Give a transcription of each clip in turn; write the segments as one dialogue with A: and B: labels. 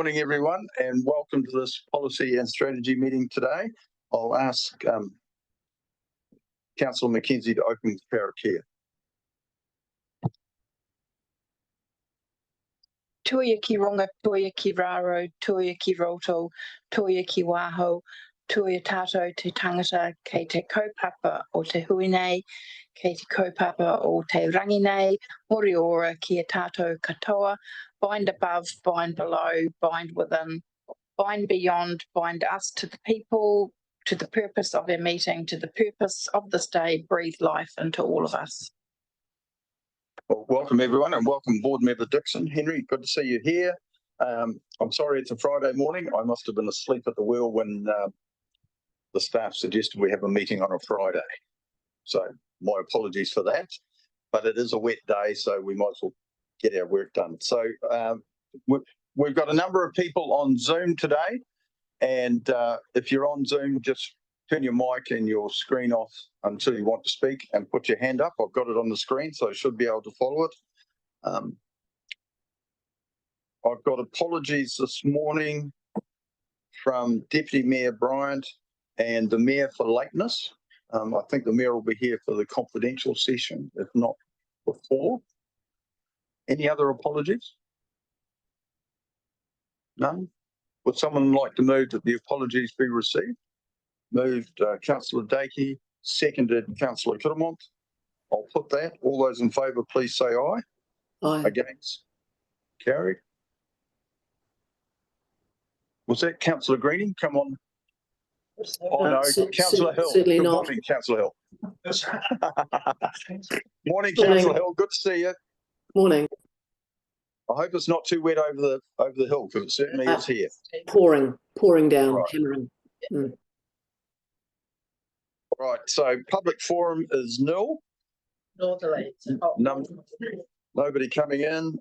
A: Morning, everyone, and welcome to this policy and strategy meeting today. I'll ask Councillor Mackenzie to open the Karakia.
B: Tuia ki ronga, tuia ki raro, tuia ki roto, tuia ki waho, tuia tātou te tangata kei te kaupapa o te huinei, kei te kaupapa o te rangi nei, mori ora ki a tātou katoa, bind above, bind below, bind within, bind beyond, bind us to the people, to the purpose of our meeting, to the purpose of this day, breathe life into all of us.
A: Well, welcome everyone, and welcome Board Member Dixon. Henry, good to see you here. I'm sorry it's a Friday morning. I must have been asleep at the wheel when the staff suggested we have a meeting on a Friday. So my apologies for that, but it is a wet day, so we might as well get our work done. So we've got a number of people on Zoom today, and if you're on Zoom, just turn your mic and your screen off until you want to speak and put your hand up. I've got it on the screen, so I should be able to follow it. I've got apologies this morning from Deputy Mayor Bryant and the Mayor for lateness. I think the Mayor will be here for the confidential session, if not before. Any other apologies? None? Would someone like to move that the apologies be received? Moved Councillor Dakey, seconded Councillor Kiramont. I'll put that. All those in favour, please say aye.
C: Aye.
A: Against? Carried. Was that Councillor Greening? Come on. Oh no, Councillor Hill.
C: Certainly
A: Good
C: not.
A: morning, Councillor Hill. Morning, Councillor Hill. Good to see you.
C: Morning.
A: I hope it's not too wet over the hill, because it certainly is here.
C: Pouring down,
A: Right.
C: hammering.
A: Right, so public forum is nil. Nobody coming in.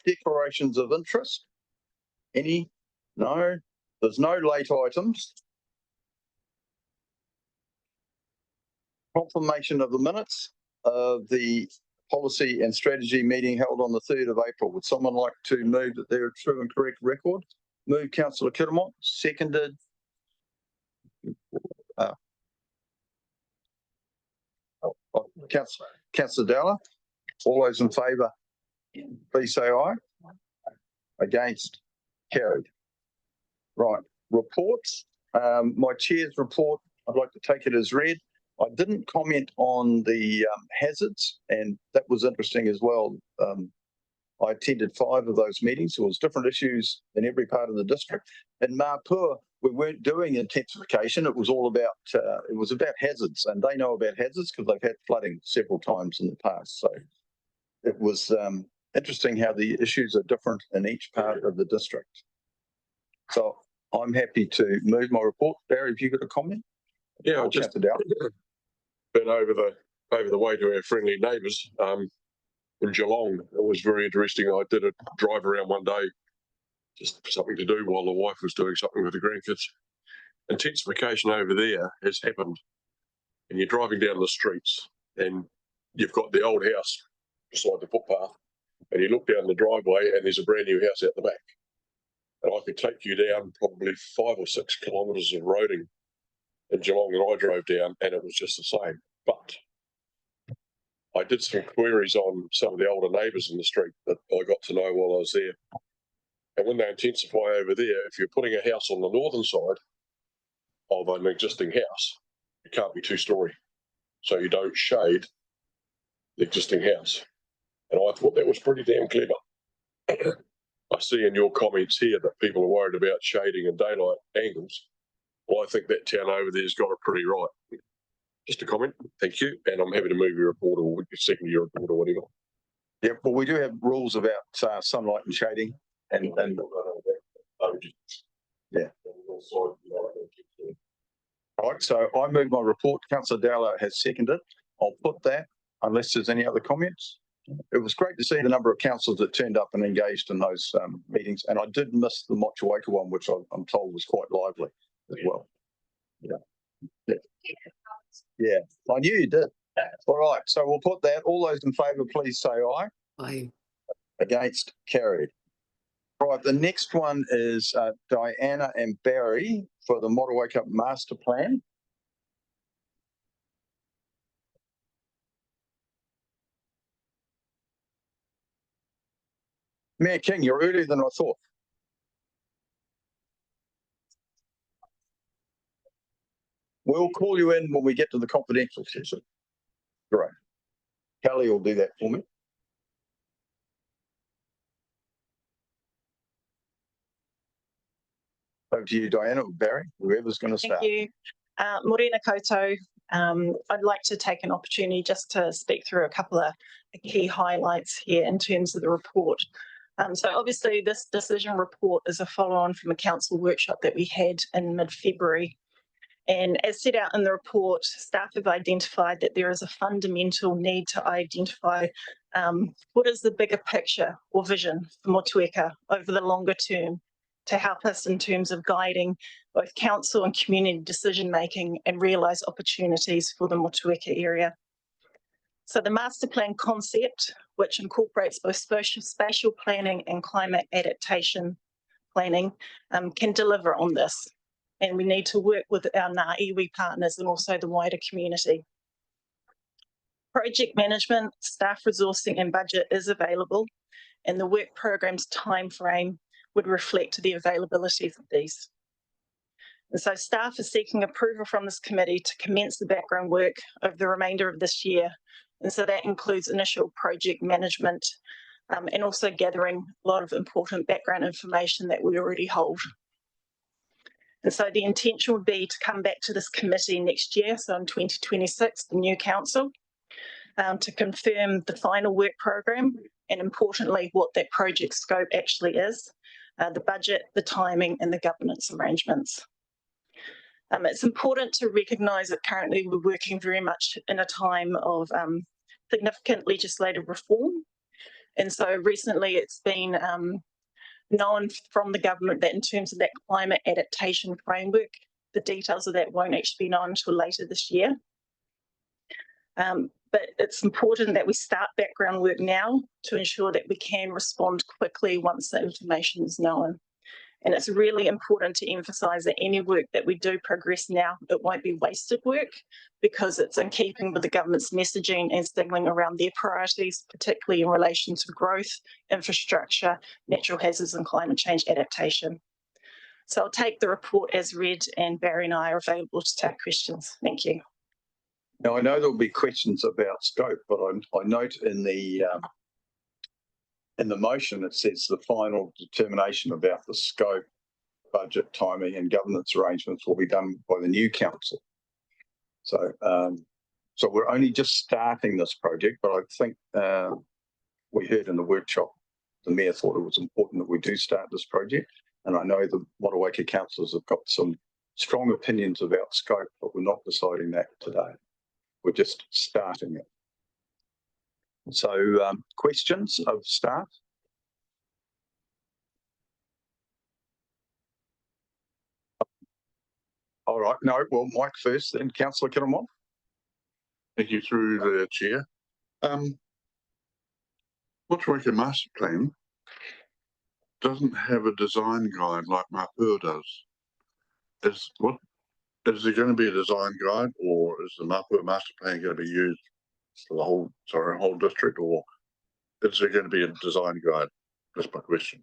A: Declarations of interest. Any? No. There's no late items. Confirmation of the minutes of the policy and strategy meeting held on the 3rd of April. Would someone like to move that they're a true and correct record? Move Councillor Kiramont, seconded. Councillor Dowler. All those in favour, please say aye. Against? Carried. Right, reports. My chair's report, I'd like to take it as read. I didn't comment on the hazards, and that was interesting as well. I attended 5 of those meetings. There was different issues in every part of the district. In Mapua, we weren't doing intensification. It was all about hazards, and they know about hazards because they've had flooding several times in the past. So it was interesting how the issues are different in each part of the district. So I'm happy to move my report. Barry, have you got a comment?
D: Yeah, I just been over the way to our friendly neighbours in Geelong. It was very interesting. I did a drive around one day, just something to do while the wife was doing something with the grandkids. Intensification over there has happened, and you're driving down the streets, and you've got the old house beside the footpath, and you look down the driveway, and there's a brand new house out the back. And I could take you down probably 5 or 6 kilometres of roading in Geelong that I drove down, and it was just the same. But I did some queries on some of the older neighbours in the street that I got to know while I was there. And when they intensify over there, if you're putting a house on the northern side of an existing house, it can't be 2-storey. So you don't shade the existing house. And I thought that was pretty damn clever. I see in your comments here that people are worried about shading and daylight angles. Well, I think that town over there's got it pretty right. Just a comment, thank you, and I'm happy to move your report or second your report or whatever.
A: Yeah, well, we do have rules about sunlight and shading, and yeah. All right, so I move my report. Councillor Dowler has seconded. I'll put that unless there's any other comments. It was great to see the number of councillors that turned up and engaged in those meetings, and I did miss the Motueka one, which I'm told was quite lively as well. Yeah, I knew you did. All right, so we'll put that. All those in favour, please say aye.
C: Aye.
A: Against? Carried. Right, the next one is Diana and Barry for the Motueka Master Plan. Mayor King, you're earlier than I thought. We'll call you in when we get to the confidential session. Great. Kelly will do that for me. Over to you, Diana or Barry, whoever's going to start.
E: Thank you. Morena koutou. I'd like to take an opportunity just to speak through a couple of key highlights here in terms of the report. So obviously this decision report is a follow-on from a council workshop that we had in mid-February. And as set out in the report, staff have identified that there is a fundamental need to identify what is the bigger picture or vision for Motueka over the longer term to help us in terms of guiding both council and community decision making and realise opportunities for the Motueka area. So the master plan concept, which incorporates both spatial planning and climate adaptation planning, can deliver on this. And we need to work with our Ngā iwi partners and also the wider community. Project management, staff resourcing and budget is available, and the work program's timeframe would reflect the availabilities of these. And so staff is seeking approval from this committee to commence the background work over the remainder of this year. And so that includes initial project management and also gathering a lot of important background information that we already hold. And so the intention would be to come back to this committee next year, so in 2026, the new council, to confirm the final work program and importantly, what that project scope actually is, the budget, the timing and the governance arrangements. It's important to recognise that currently we're working very much in a time of significant legislative reform. And so recently it's been known from the government that in terms of that climate adaptation framework, the details of that won't actually be known until later this year. But it's important that we start background work now to ensure that we can respond quickly once the information is known. And it's really important to emphasise that any work that we do progress now, it won't be wasted work because it's in keeping with the government's messaging and signalling around their priorities, particularly in relation to growth, infrastructure, natural hazards and climate change adaptation. So I'll take the report as read and Barry and I are available to take questions. Thank you.
A: Now, I know there'll be questions about scope, but I note in the motion, it says the final determination about the scope, budget, timing and governance arrangements will be done by the new council. So, so we're only just starting this project, but I think we heard in the workshop, the mayor thought it was important that we do start this project. And I know the Motueka councillors have got some strong opinions about scope, but we're not deciding that today. We're just starting it. So questions of staff? All right, no, well, Mike first, then Councillor Kiramon.
F: Thank you through the chair. Motueka Master Plan doesn't have a design guide like Mapua does. Is there going to be a design guide, or is the Mapua Master Plan going to be used for the whole district, or is there going to be a design guide? That's my question.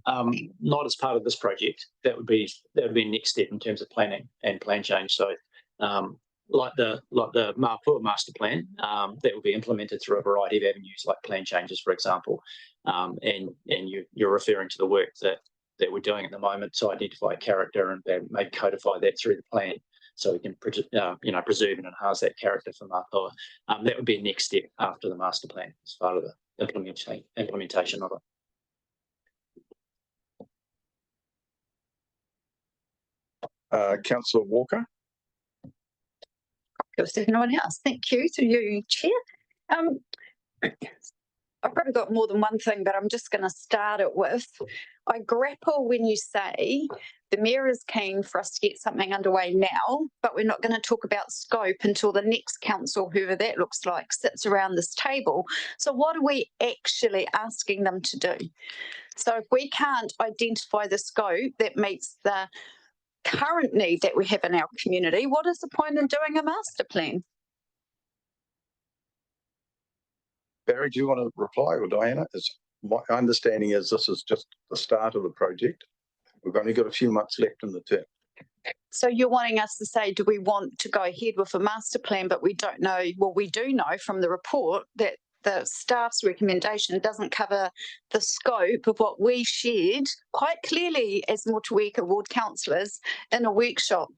G: Not as part of this project. That would be next step in terms of planning and plan change. So, like the Mapua Master Plan, that will be implemented through a variety of avenues, like plan changes, for example. And you're referring to the work that we're doing at the moment to identify character and maybe codify that through the plan, so we can preserve and enhance that character for Mapua. That would be a next step after the master plan as part of the implementation of it.
A: Councillor Walker.
H: If there's no one else, thank you to you, Chair. I've probably got more than one thing, but I'm just going to start it with, I grapple when you say the mayor is keen for us to get something underway now, but we're not going to talk about scope until the next council, whoever that looks like, sits around this table. So what are we actually asking them to do? So if we can't identify the scope that meets the current need that we have in our community, what is the point in doing a master plan?
A: Barry, do you want to reply, or Diana? My understanding is this is just the start of the project. We've only got a few months left in the term.
H: So you're wanting us to say, do we want to go ahead with a master plan, but we don't know, well, we do know from the report that the staff's recommendation doesn't cover the scope of what we shared quite clearly as Motueka ward councillors in a workshop.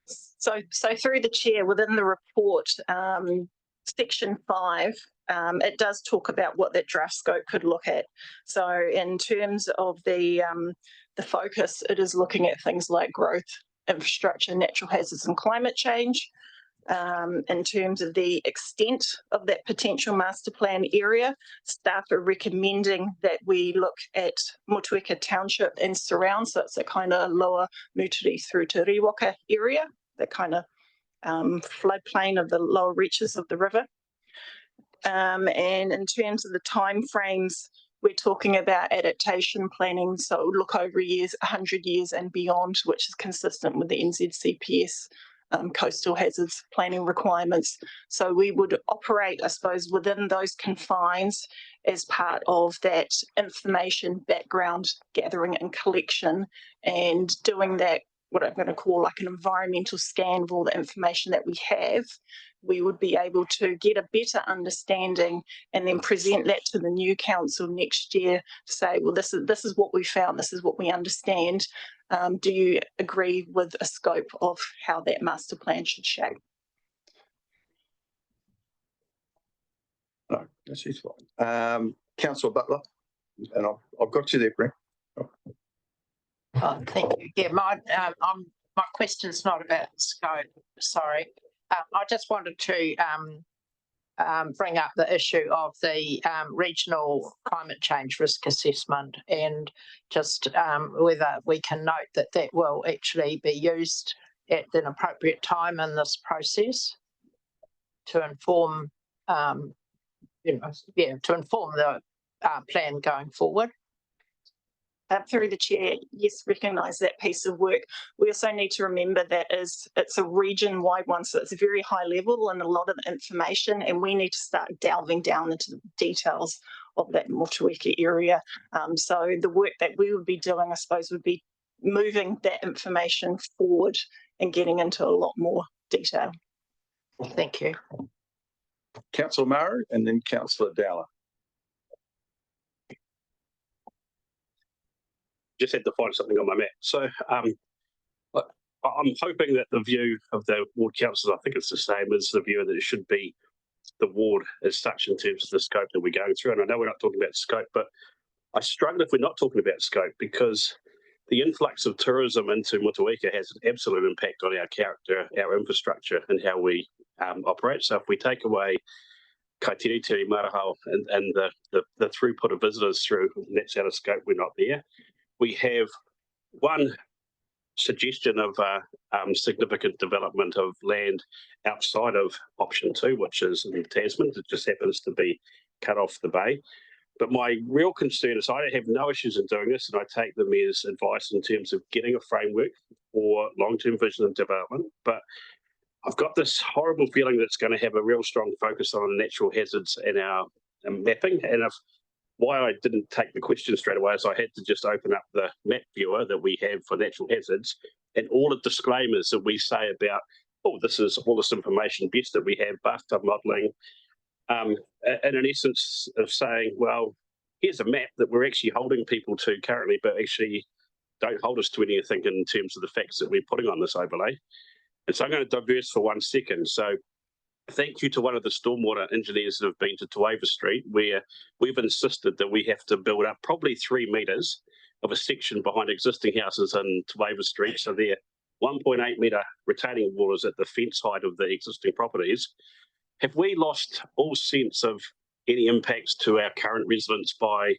E: So through the chair, within the report, section 5, it does talk about what that draft scope could look at. So in terms of the focus, it is looking at things like growth, infrastructure, natural hazards and climate change. In terms of the extent of that potential master plan area, staff are recommending that we look at Motueka Township and surround, so it's a kind of lower Muturi through to Riwaka area, that kind of floodplain of the lower reaches of the river. And in terms of the timeframes, we're talking about adaptation planning, so it would look over years, 100 years and beyond, which is consistent with the NZCPS coastal hazards planning requirements. So we would operate, I suppose, within those confines as part of that information background gathering and collection, and doing that, what I'm going to call like an environmental scan of all the information that we have. We would be able to get a better understanding and then present that to the new council next year to say, well, this is what we found, this is what we understand. Do you agree with a scope of how that master plan should shape?
A: No, this is fine. Councillor Butler, and I've got you there, Brent.
I: Oh, thank you. Yeah, my question's not about scope. Sorry, I just wanted to bring up the issue of the regional climate change risk assessment, and just whether we can note that that will actually be used at an appropriate time in this process to inform, to inform the plan going forward.
E: Through the chair, yes, recognise that piece of work. We also need to remember that it's a region-wide one, so it's a very high level and a lot of information, and we need to start delving down into the details of that Motueka area. So the work that we would be doing, I suppose, would be moving that information forward and getting into a lot more detail.
I: Thank you.
A: Councillor Maru and then Councillor Dowler.
J: Just had to find something on my map. So I'm hoping that the view of the ward councillors, I think it's the same as the view that it should be the ward as such in terms of the scope that we're going through. And I know we're not talking about scope, but I struggle if we're not talking about scope, because the influx of tourism into Motueka has an absolute impact on our character, our infrastructure, and how we operate. So if we take away Kaitiritiri, Marahau, and the throughput of visitors through, and that's out of scope, we're not there. We have one suggestion of significant development of land outside of option 2, which is in Tasman. It just happens to be cut off the bay. But my real concern is I have no issues in doing this, and I take the mayor's advice in terms of getting a framework for long-term vision and development. But I've got this horrible feeling that it's going to have a real strong focus on natural hazards and our mapping. And why I didn't take the question straight away is I had to just open up the map viewer that we have for natural hazards, and all the disclaimers that we say about, oh, this is all this information best that we have, bathtub modelling, and in essence of saying, well, here's a map that we're actually holding people to currently, but actually don't hold us to anything in terms of the facts that we're putting on this overlay. And so I'm going to diverse for 1 second. So thank you to one of the stormwater engineers that have been to Tueva Street, where we've insisted that we have to build up probably 3 metres of a section behind existing houses in Tueva Street. So they're 1.8 metre retaining walls at the fence height of the existing properties. have we lost all sense of any impacts to our current residents by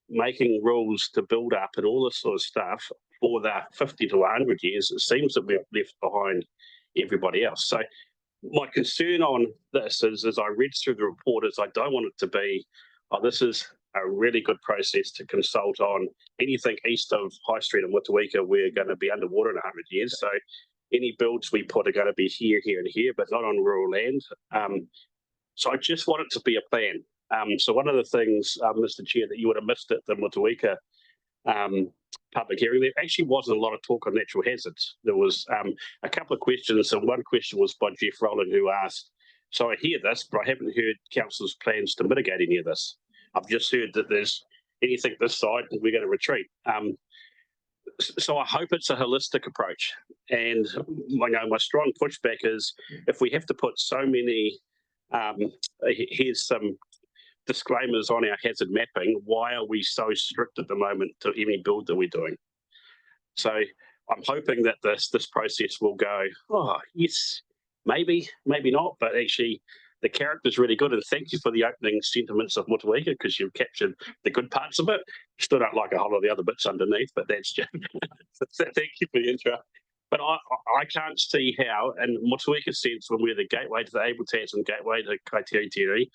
J: making rules to build up and all this sort of stuff for the 50 to 100 years? It seems that we've left behind everybody else. So my concern on this is, as I read through the report, is I don't want it to be, oh, this is a really good process to consult on anything east of High Street and Wituika, we're going to be underwater in 100 years. So any builds we put are going to be here, here, and here, but not on rural land. So I just want it to be a plan. So one of the things, Mr. Chair, that you would have missed at the Wituika public hearing, there actually wasn't a lot of talk on natural hazards. There was a couple of questions, and one question was by Jeff Rowland, who asked, so I hear this, but I haven't heard council's plans to mitigate any of this. I've just heard that there's anything this side and we're going to retreat. So I hope it's a holistic approach. And my strong pushback is, if we have to put so many, here's some disclaimers on our hazard mapping, why are we so strict at the moment to any build that we're doing? So I'm hoping that this process will go, oh, yes, maybe, maybe not, but actually the character's really good. And thank you for the opening sentiments of Wituika, because you've captured the good parts of it. Still don't like a whole lot of the other bits underneath, but that's just, thank you for the intro. But I can't see how, in Motueka's sense, when we're the gateway to the habitats and gateway to Kaitiotiri,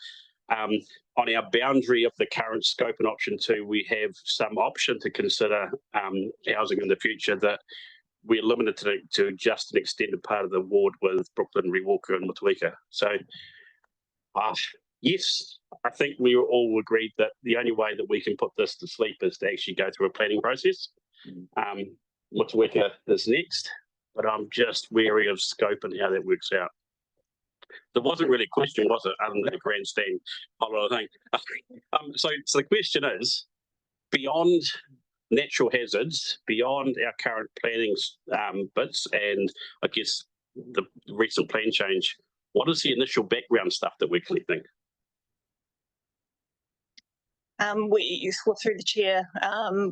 J: on our boundary of the current scope and option 2, we have some option to consider housing in the future, that we're limited to just an extended part of the ward with Brooklyn, Rewalker and Motueka. So, yes, I think we all agreed that the only way that we can put this to sleep is to actually go through a planning process. Motueka is next, but I'm just wary of scope and how that works out. There wasn't really a question, was it, other than a grandstand whole lot of thing. So the question is, beyond natural hazards, beyond our current planning bits, and I guess the recent plan change, what is the initial background stuff that we're collecting?
E: Through the chair,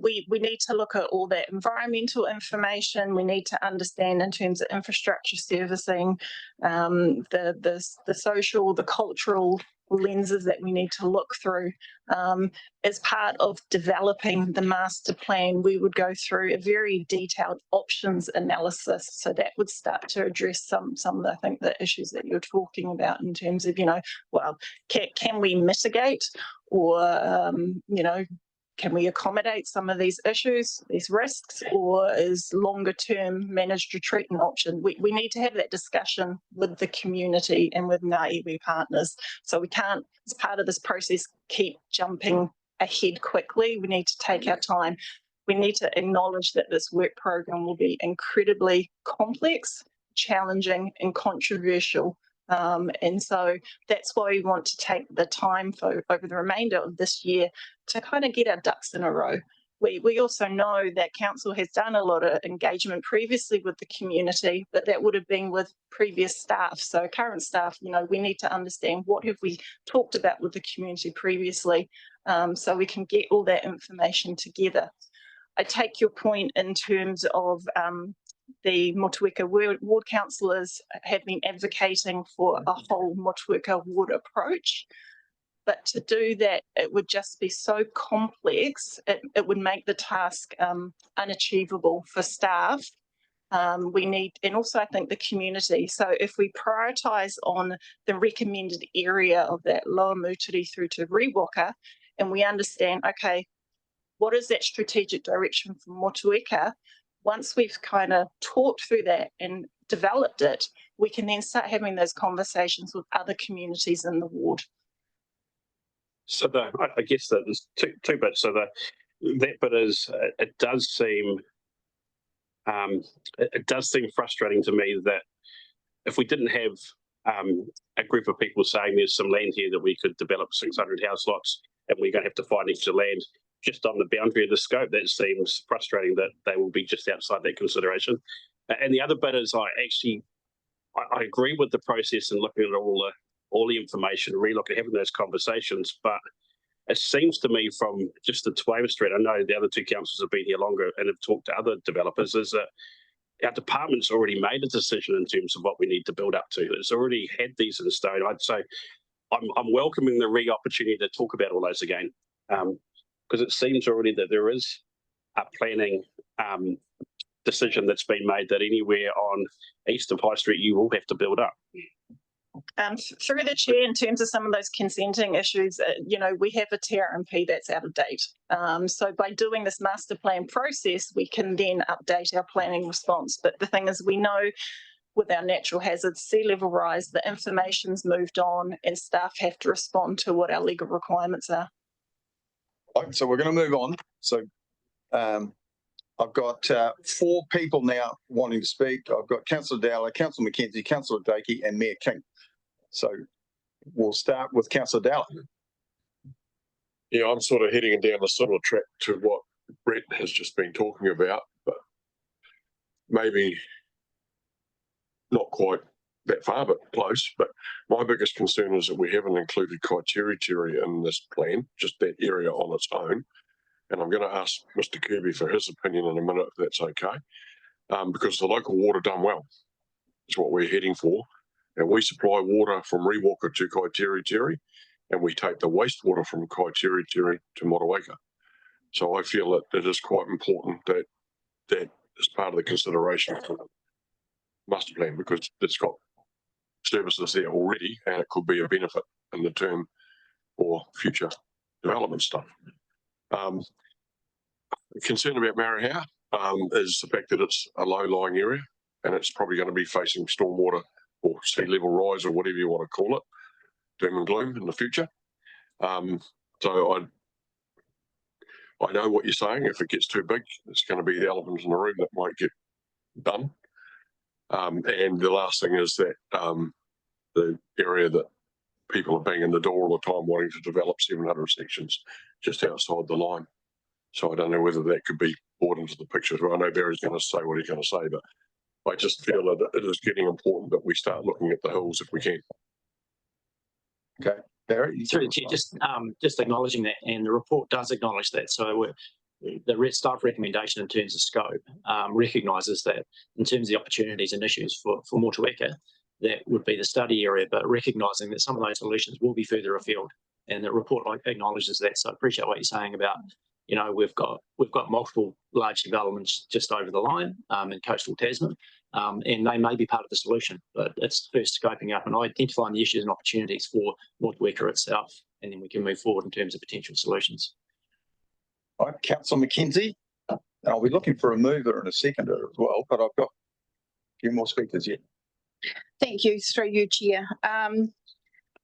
E: we need to look at all that environmental information. We need to understand in terms of infrastructure servicing, the social, the cultural lenses that we need to look through. As part of developing the master plan, we would go through a very detailed options analysis. So that would start to address some of the, I think, the issues that you're talking about in terms of, well, can we mitigate, or, can we accommodate some of these issues, these risks, or is longer term managed retreat an option? We need to have that discussion with the community and with our iwi partners. So we can't, as part of this process, keep jumping ahead quickly. We need to take our time. We need to acknowledge that this work program will be incredibly complex, challenging and controversial. And so that's why we want to take the time for over the remainder of this year to kind of get our ducks in a row. We also know that council has done a lot of engagement previously with the community, but that would have been with previous staff. So current staff, we need to understand what have we talked about with the community previously, so we can get all that information together. I take your point in terms of the Motueka ward councillors have been advocating for a whole Motueka ward approach. But to do that, it would just be so complex, it would make the task unachievable for staff. We need, and also I think the community. So if we prioritise on the recommended area of that Lower Moutere through to Rewalker, and we understand, okay, what is that strategic direction for Motueka? Once we've kind of talked through that and developed it, we can then start having those conversations with other communities in the ward.
J: So I guess that there's two bits. So that bit is, it does seem frustrating to me that if we didn't have a group of people saying there's some land here that we could develop 600 house lots, and we're going to have to find extra land just on the boundary of the scope, that seems frustrating that they will be just outside that consideration. And the other bit is, I agree with the process and looking at all the information, really looking at having those conversations, but it seems to me from just the Twain Street, I know the other two councillors have been here longer and have talked to other developers, is that our department's already made a decision in terms of what we need to build up to. It's already had these in stone. I'd say I'm welcoming the opportunity to talk about all those again, because it seems already that there is a planning decision that's been made that anywhere on east of High Street you will have to build up.
E: Through the chair, in terms of some of those consenting issues, we have a TRMP that's out of date. So by doing this master plan process, we can then update our planning response. But the thing is, we know with our natural hazards, sea level rise, the information's moved on and staff have to respond to what our legal requirements are.
A: Right, so we're going to move on. So I've got 4 people now wanting to speak. I've got Councillor Dowler, Councillor McKenzie, Councillor Dakey and Mayor King. So we'll start with Councillor Dowler.
D: Yeah, I'm sort of heading down a similar track to what Brett has just been talking about, but maybe not quite that far, but close. But my biggest concern is that we haven't included Kaiteri in this plan, just that area on its own. And I'm going to ask Mr. Kirby for his opinion in a minute, if that's okay, because the local water done well is what we're heading for. And we supply water from Rewalker to Kaiteri, and we take the wastewater from Kaiteri to Motueka. So I feel that it is quite important that that is part of the consideration for the master plan, because it's got services there already, and it could be a benefit in the term for future development stuff. Concern about Marahau is the fact that it's a low-lying area, and it's probably going to be facing stormwater or sea level rise, or whatever you want to call it, doom and gloom in the future. So I know what you're saying. If it gets too big, it's going to be the elephant in the room that might get done. And the last thing is that the area that people are banging the door all the time wanting to develop 700 sections just outside the line. So I don't know whether that could be brought into the picture. I know Barry's going to say what he's going to say, but I just feel that it is getting important that we start looking at the hills if we can.
A: Okay, Barry.
G: Through the chair, just acknowledging that, and the report does acknowledge that. So the staff recommendation in terms of scope recognises that in terms of the opportunities and issues for Motueka, that would be the study area, but recognising that some of those solutions will be further afield, and the report acknowledges that. So I appreciate what you're saying about, we've got multiple large developments just over the line in coastal Tasman, and they may be part of the solution, but it's first scoping up and identifying the issues and opportunities for Motueka itself, and then we can move forward in terms of potential solutions.
A: All right, Councillor McKenzie. I'll be looking for a mover and a seconder as well, but I've got a few more speakers yet.
B: Thank you, through you, Chair.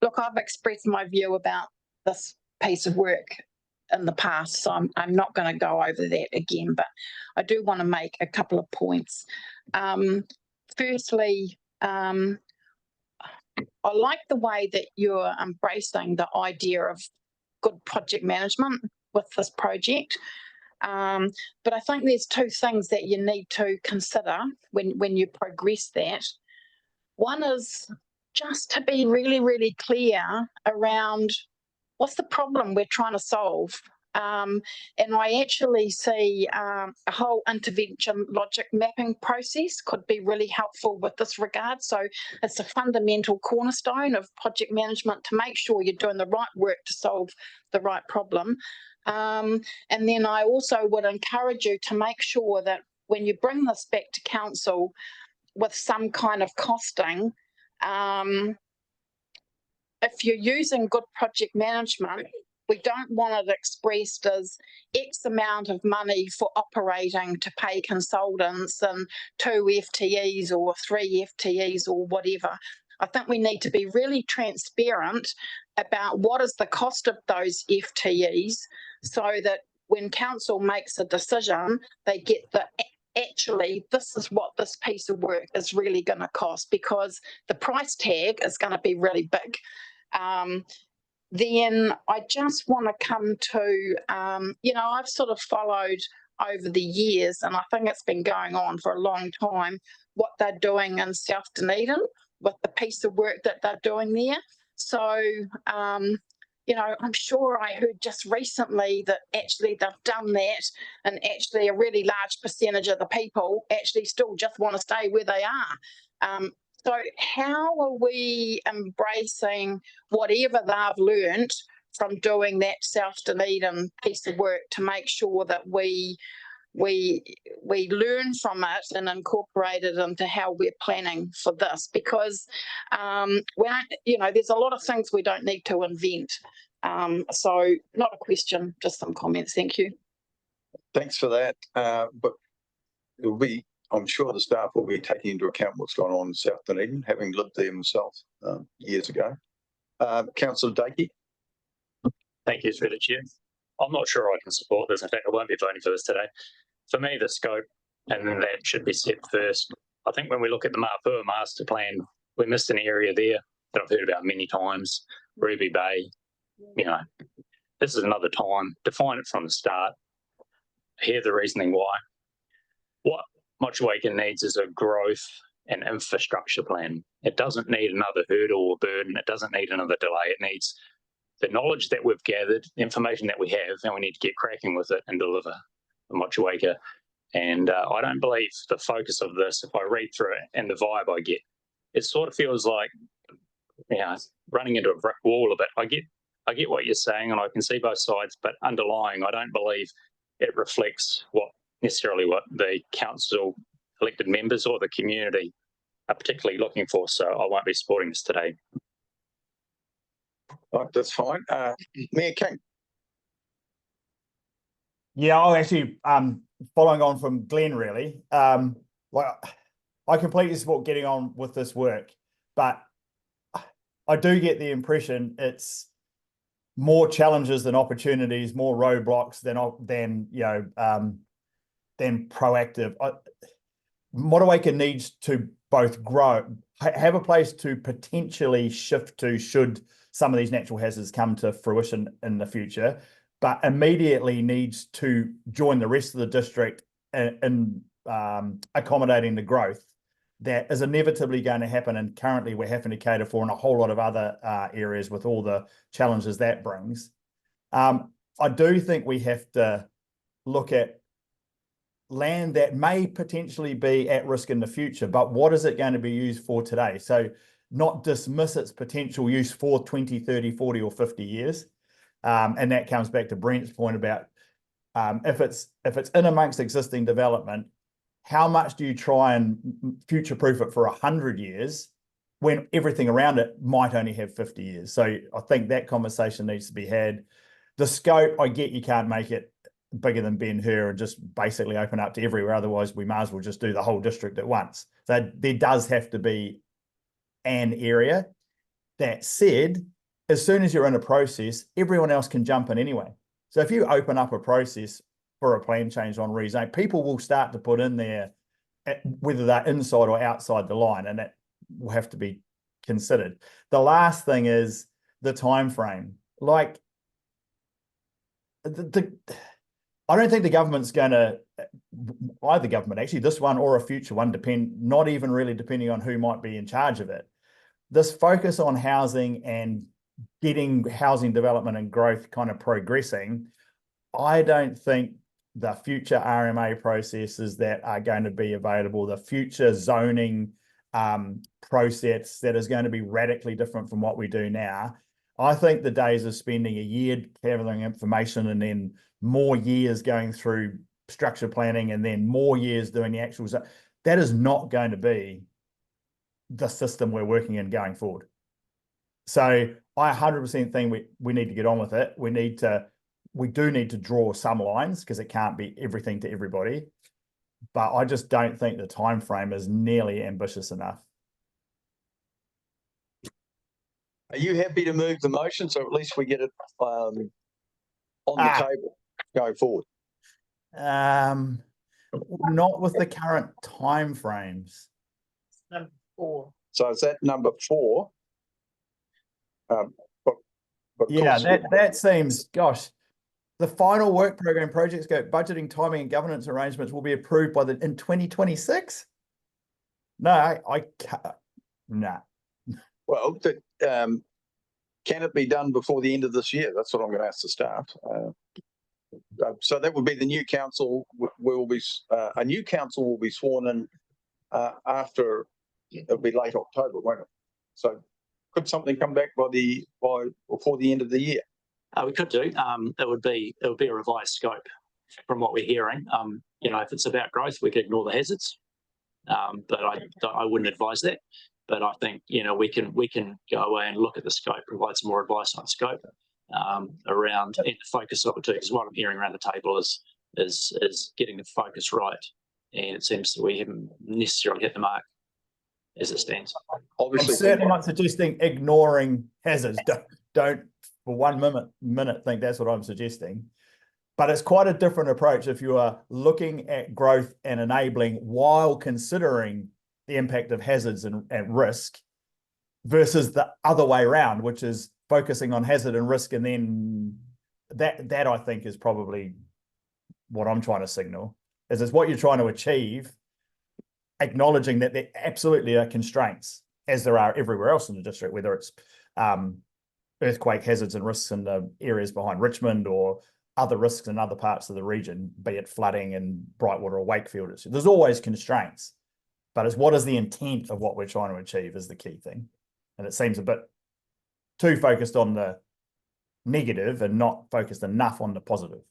B: Look, I've expressed my view about this piece of work in the past, so I'm not going to go over that again, but I do want to make a couple of points. Firstly, I like the way that you're embracing the idea of good project management with this project. But I think there's 2 things that you need to consider when you progress that. One is just to be really, really clear around what's the problem we're trying to solve. And I actually see a whole intervention logic mapping process could be really helpful with this regard. So it's a fundamental cornerstone of project management to make sure you're doing the right work to solve the right problem. And then I also would encourage you to make sure that when you bring this back to council with some kind of costing, if you're using good project management, we don't want it expressed as X amount of money for operating to pay consultants and 2 FTEs or 3 FTEs or whatever. I think we need to be really transparent about what is the cost of those FTEs, so that when council makes a decision, they get the actually, this is what this piece of work is really going to cost, because the price tag is going to be really big. Then I just want to come to, I've sort of followed over the years, and I think it's been going on for a long time, what they're doing in South Dunedin with the piece of work that they're doing there. So I'm sure I heard just recently that actually they've done that, and actually a really large percentage of the people actually still just want to stay where they are. So how are we embracing whatever they've learned from doing that South Dunedin piece of work to make sure that we learn from it and incorporate it into how we're planning for this? Because there's a lot of things we don't need to invent. So not a question, just some comments. Thank you.
A: Thanks for that. But I'm sure the staff will be taking into account what's gone on in South Dunedin, having lived there myself years ago. Councillor Dakey.
G: Thank you, through the chair. I'm not sure I can support this. In fact, I won't be voting for this today. For me, the scope and that should be set first. I think when we look at the Mapua master plan, we missed an area there that I've heard about many times, Ruby Bay. This is another time. Define it from the start. Hear the reasoning why. What Motueka needs is a growth and infrastructure plan. It doesn't need another hurdle or burden. It doesn't need another delay. It needs the knowledge that we've gathered, the information that we have, and we need to get cracking with it and deliver for Motueka. And I don't believe the focus of this, if I read through it and the vibe I get, it sort of feels like running into a brick wall a bit. I get what you're saying, and I can see both sides, but underlying, I don't believe it reflects what the council elected members or the community are particularly looking for. So I won't be supporting this today.
A: Right, that's fine. Mayor King.
K: Yeah, I'll actually, following on from Glenn, really, I completely support getting on with this work, but I do get the impression it's more challenges than opportunities, more roadblocks than proactive. Motueka needs to both grow, have a place to potentially shift to should some of these natural hazards come to fruition in the future, but immediately needs to join the rest of the district in accommodating the growth that is inevitably going to happen, and currently we're having to cater for in a whole lot of other areas with all the challenges that brings. I do think we have to look at land that may potentially be at risk in the future, but what is it going to be used for today? So not dismiss its potential use for 20, 30, 40 or 50 years. And that comes back to Brent's point about if it's in amongst existing development, how much do you try and future-proof it for 100 years when everything around it might only have 50 years? So I think that conversation needs to be had. The scope, I get you can't make it bigger than Ben Hur and just basically open up to everywhere. Otherwise, we might as well just do the whole district at once. So there does have to be an area. That said, as soon as you're in a process, everyone else can jump in anyway. So if you open up a process for a plan change on rezone, people will start to put in there, whether they're inside or outside the line, and that will have to be considered. The last thing is the time frame. Like I don't think the government's going to, either government actually, this one or a future one, not even really depending on who might be in charge of it. This focus on housing and getting housing development and growth kind of progressing, I don't think the future RMA processes that are going to be available, the future zoning process that is going to be radically different from what we do now. I think the days of spending a year gathering information and then more years going through structure planning and then more years doing the actual, that is not going to be the system we're working in going forward. So I 100% think we need to get on with it. We do need to draw some lines because it can't be everything to everybody, but I just don't think the time frame is nearly ambitious enough.
A: Are you happy to move the motion so at least we get it on the table going forward?
K: Not with the current time frames.
I: Number 4.
A: So is that number 4?
K: Yeah, that seems, gosh, the final work program project scope, budgeting, timing and governance arrangements will be approved in 2026? No, I can't. Nah.
A: Well, can it be done before the end of this year? That's what I'm going to ask the staff. So that would be the new council. Will be a new council will be sworn in after. It'll be late October, won't it? So could something come back by before the end of the year?
G: We could do. It would be a revised scope from what we're hearing. You know, if it's about growth, we could ignore the hazards. But I wouldn't advise that. But I think, you know, we can go away and look at the scope, provide some more advice on scope around and the focus of it too. Because what I'm hearing around the table is getting the focus right, and it seems that we haven't necessarily hit the mark as it stands.
K: I'm
A: Obviously,
K: certainly not suggesting ignoring hazards. Don't for 1 minute think that's what I'm suggesting. But it's quite a different approach if you are looking at growth and enabling while considering the impact of hazards and risk versus the other way around, which is focusing on hazard and risk. And then that I think is probably what I'm trying to signal is it's what you're trying to achieve, acknowledging that there absolutely are constraints as there are everywhere else in the district, whether it's earthquake hazards and risks in the areas behind Richmond or other risks in other parts of the region, be it flooding in Brightwater or Wakefield. There's always constraints, but it's what is the intent of what we're trying to achieve is the key thing. And it seems a bit too focused on the negative and not focused enough on the positive.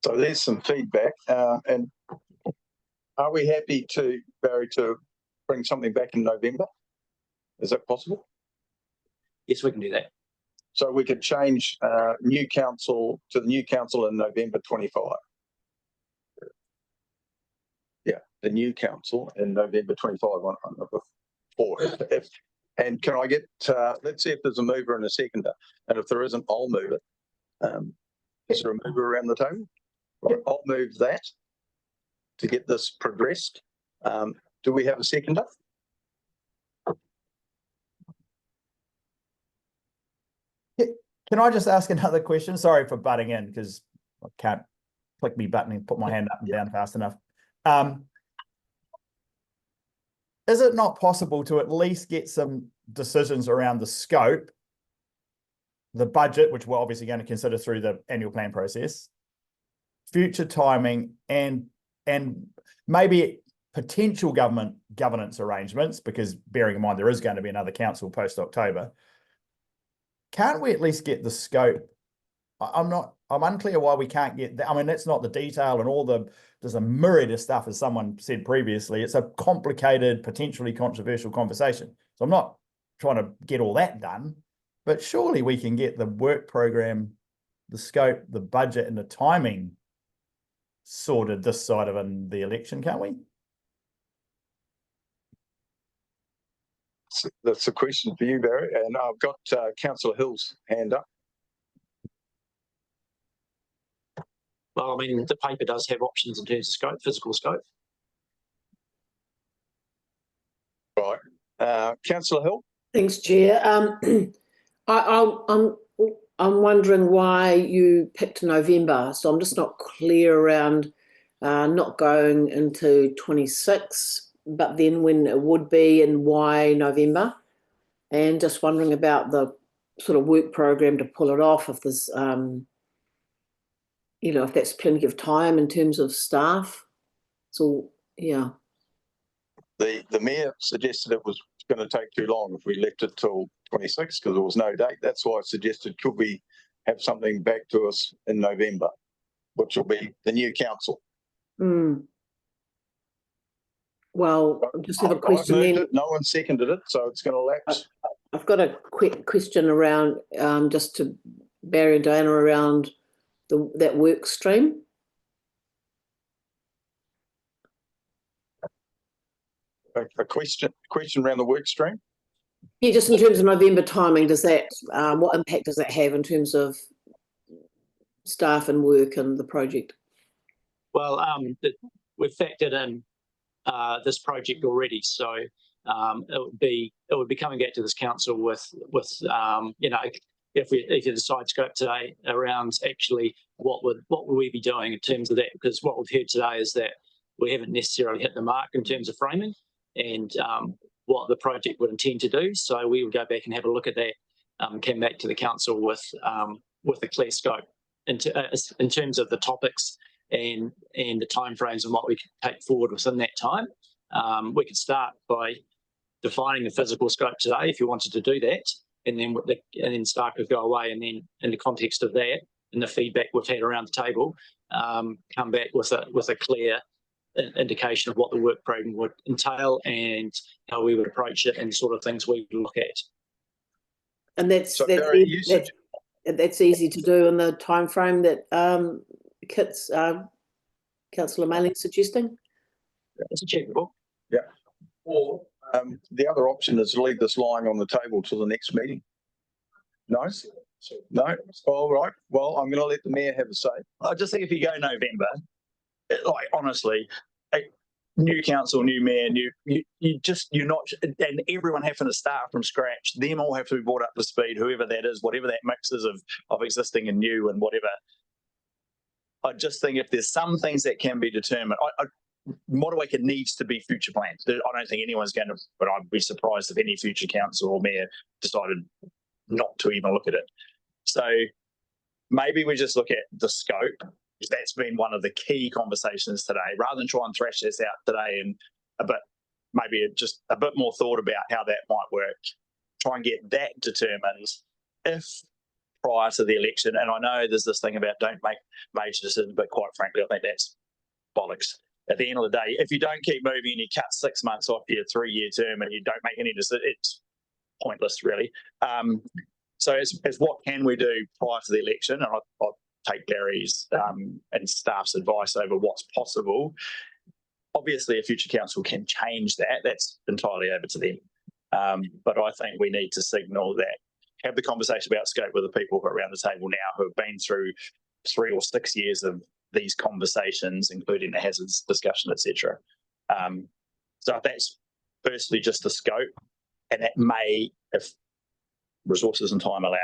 A: so there's some feedback. And are we happy Barry, to bring something back in November? Is that possible?
G: Yes, we can do that.
A: So we could change new council to the new council in November 25. Yeah, the new council in November 25 on number 4. And can I get, let's see if there's a mover and a seconder. And if there isn't, I'll move it. Is there a mover around the table? Right, I'll move that to get this progressed. Do we have a seconder?
K: Can I just ask another question? Sorry for butting in because I can't click me button and put my hand up and down fast enough. Is it not possible to at least get some decisions around the scope, the budget, which we're obviously going to consider through the annual plan process, future timing, and maybe potential governance arrangements, because bearing in mind there is going to be another council post-October. Can't we at least get the scope? I'm unclear why we can't get that. I mean, that's not the detail and there's a myriad of stuff, as someone said previously. It's a complicated, potentially controversial conversation. So I'm not trying to get all that done, but surely we can get the work program, the scope, the budget and the timing sorted this side of the election, can't we?
A: That's a question for you, Barry. And I've got Councillor Hill's hand up.
G: Well, I mean, the paper does have options in terms of scope, physical scope.
A: Right. Councillor Hill?
C: Thanks, Chair. I'm wondering why you picked November. So I'm just not clear around not going into 26, but then when it would be and why November. And just wondering about the sort of work program to pull it off, if there's, you know, if that's plenty of time in terms of staff. So, yeah.
A: The Mayor suggested it was going to take too long if we left it till 26 because there was no date. That's why I suggested could we have something back to us in November, which will be the new council.
C: Well, I just have a question then.
A: No one seconded it, so it's going to lapse.
C: I've got a quick question around, just to Barry and Diana, around that work stream.
A: A question around the work stream?
C: Yeah, just in terms of November timing, does that, what impact does that have in terms of staff and work and the project?
G: Well, we've factored in this project already, so it would be coming back to this council with you know, if you decide scope today around actually what would we be doing in terms of that, because what we've heard today is that we haven't necessarily hit the mark in terms of framing and what the project would intend to do. So we would go back and have a look at that came back to the council with a clear scope in terms of the topics and the timeframes and what we could take forward within that time. We could start by defining the physical scope today if you wanted to do that, and then staff could go away, and then in the context of that and the feedback we've had around the table, come back with a clear indication of what the work program would entail and how we would approach it and the sort of things we would look at.
C: And that's
A: So, Barry, you
C: that's easy to do in the time frame that Kit's Councillor Mailing suggesting.
G: It's achievable.
A: Yeah. Or the other option is to leave this lying on the table till the next meeting. No? No? All right. Well, I'm going to let the mayor have a say.
L: I just think if you go November, like honestly, new council, new mayor, you're not, and everyone having to start from scratch. Them all have to be brought up to speed, whoever that is, whatever that mix is of existing and new and whatever. I just think if there's some things that can be determined, Motueka needs to be future planned. I don't think anyone's going to, but I'd be surprised if any future council or mayor decided not to even look at it. So maybe we just look at the scope. That's been one of the key conversations today, rather than try and thrash this out today and maybe just a bit more thought about how that might work. Try and get that determined if prior to the election. And I know there's this thing about don't make major decisions, but quite frankly, I think that's bollocks. At the end of the day, if you don't keep moving and you cut 6 months off your 3-year term and you don't make any decisions, it's pointless, really. So it's what can we do prior to the election? And I'll take Gary's and staff's advice over what's possible. Obviously, a future council can change that. That's entirely over to them. But I think we need to signal that, have the conversation about scope with the people around the table now who have been through 3 or 6 years of these conversations, including the hazards discussion, etc. So that's firstly just the scope, and that may, if resources and time allow,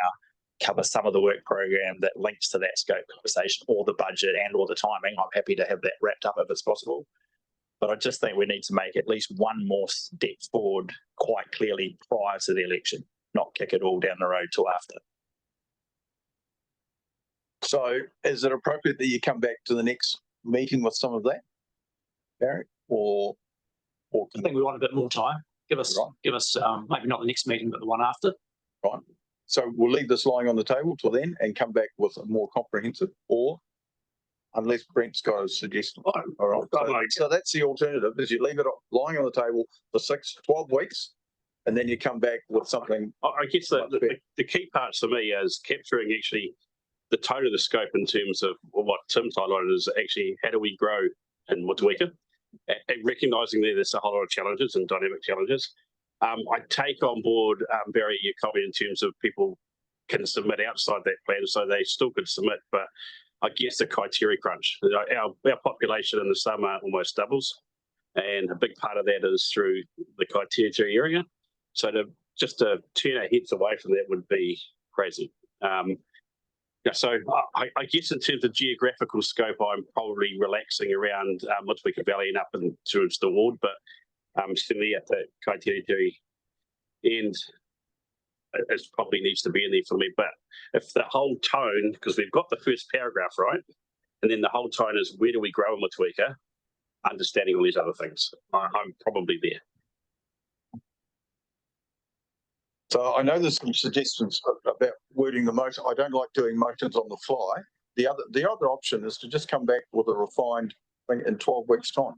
L: cover some of the work program that links to that scope conversation, or the budget and or the timing. I'm happy to have that wrapped up if it's possible. But I just think we need to make at least one more step forward quite clearly prior to the election, not kick it all down the road till after.
A: So is it appropriate that you come back to the next meeting with some of that, Barry? Or
G: I think we want a bit more time. Give us maybe not the next meeting, but the one after.
A: Right. So we'll leave this lying on the table till then and come back with a more comprehensive, or unless Brent's got a suggestion.
J: Oh,
A: all right. So that's the alternative, is you leave it lying on the table for 12 weeks, and then you come back with something.
J: I guess the key parts for me is capturing actually the tone of the scope in terms of what Tim's highlighted is actually how do we grow in Motueka, and recognising there's a whole lot of challenges and dynamic challenges. I take on board, Barry, your comment in terms of people can submit outside that plan, so they still could submit, but I guess the criteria crunch. Our population in the summer almost doubles, and a big part of that is through the criteria area. So just to turn our heads away from that would be crazy. So I guess in terms of geographical scope, I'm probably relaxing around Motueka Valley and up and towards the ward, but certainly at the criteria end, it probably needs to be in there for me. But if the whole tone, because we've got the first paragraph right, and then the whole tone is where do we grow in Motueka, understanding all these other things, I'm probably there.
A: So I know there's some suggestions about wording the motion. I don't like doing motions on the fly. The other option is to just come back with a refined thing in 12 weeks' time.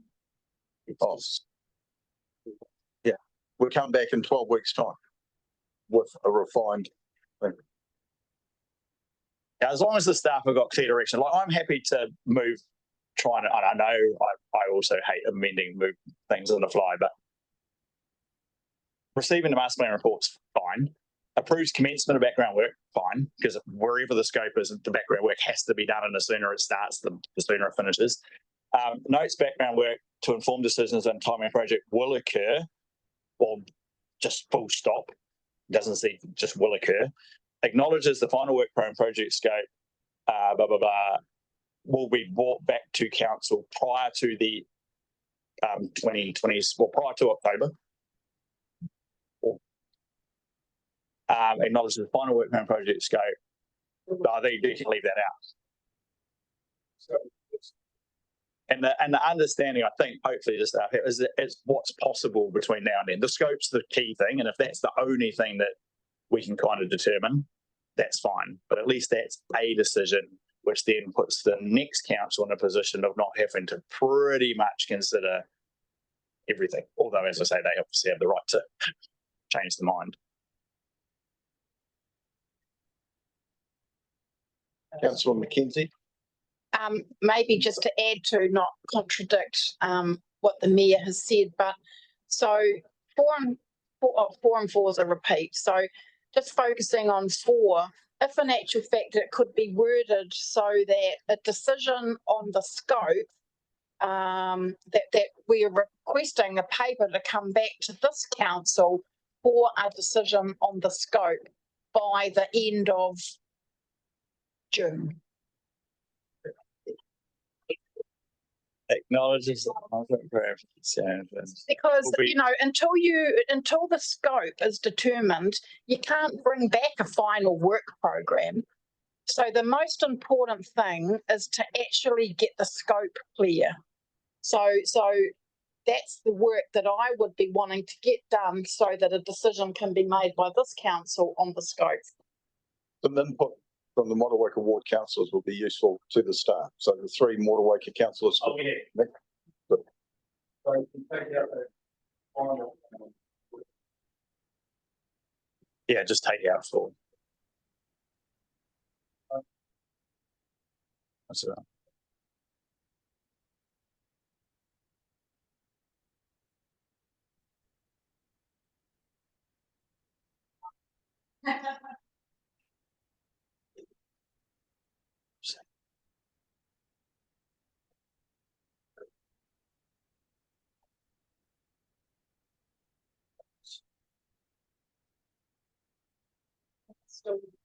A: Oh. Yeah, we'll come back in 12 weeks' time with a refined thing.
L: Now, as long as the staff have got clear direction, like I'm happy to move, and I know I also hate move things on the fly, but receiving the master plan report's fine. Approves commencement of background work, fine, because wherever the scope is, the background work has to be done, and the sooner it starts, the sooner it finishes. Notes background work to inform decisions and timing project will occur, or just full stop. Doesn't say just will occur. Acknowledges the final work program project scope, will be brought back to council prior to the 2020s, well, prior to October. acknowledges the final work plan project scope. But I think you can leave that out. And the understanding, I think, hopefully the staff is that it's what's possible between now and then. The scope's the key thing, and if that's the only thing that we can kind of determine, that's fine. But at least that's a decision, which then puts the next council in a position of not having to pretty much consider everything. Although, as I say, they obviously have the right to change the mind.
A: Councillor McKenzie.
B: Maybe just to add to, not contradict what the mayor has said, but so 4 and 4 is a repeat. So just focusing on 4, if in actual fact it could be worded so that a decision on the scope, that we are requesting a paper to come back to this council for a decision on the scope by the end of June.
L: Acknowledges
B: Because, you know, until the scope is determined, you can't bring back a final work program. So the most important thing is to actually get the scope clear. So that's the work that I would be wanting to get done so that a decision can be made by this council on the scope.
A: Some input from the Motueka ward councillors will be useful to the staff. So the 3 Motueka councillors.
L: Yeah, just take out 4. That's all right.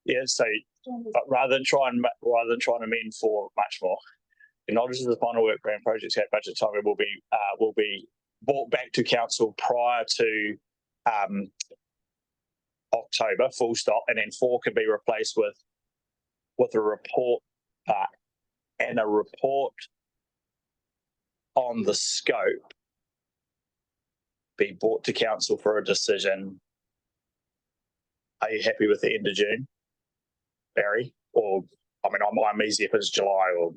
L: Yeah, so but rather than trying to amend 4 much more, acknowledges the final work plan projects at budget time will be brought back to council prior to October, full stop, and then 4 can be replaced with a report and a report on the scope be brought to council for a decision. Are you happy with the end of June, Barry? Or, I mean, I'm easy if it's July, or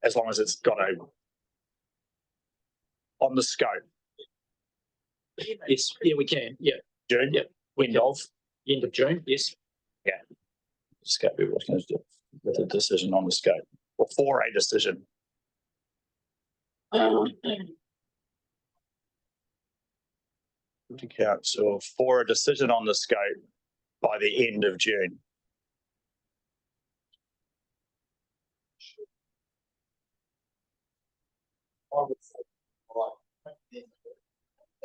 L: as long as it's got on the scope.
G: Yes, yeah, we can. Yeah,
L: June?
G: Yep.
L: End of?
G: End of June, yes.
L: Yeah. Scope, we're going to do with a decision on the scope, or for a decision. To council for a decision on the scope by the end of June.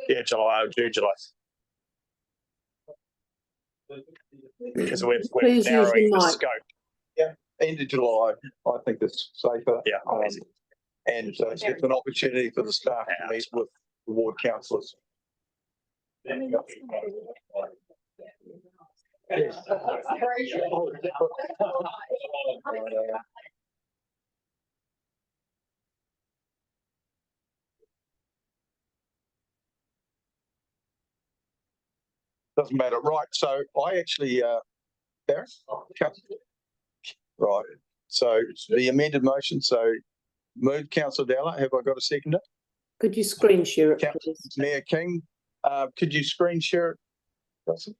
L: Yeah, June, July. Because we're
C: Please use
L: narrowing
C: your
L: the
C: mic.
L: scope.
A: Yeah, end of July, I think it's safer.
L: Yeah,
A: and it's an opportunity for the staff to meet with the ward councillors. Doesn't matter, right? So I actually, Barry? Right, so the amended motion, so moved councillor Dowler, have I got a seconder?
C: Could you screen share it, please?
A: Mayor King, could you screen share it? Russell?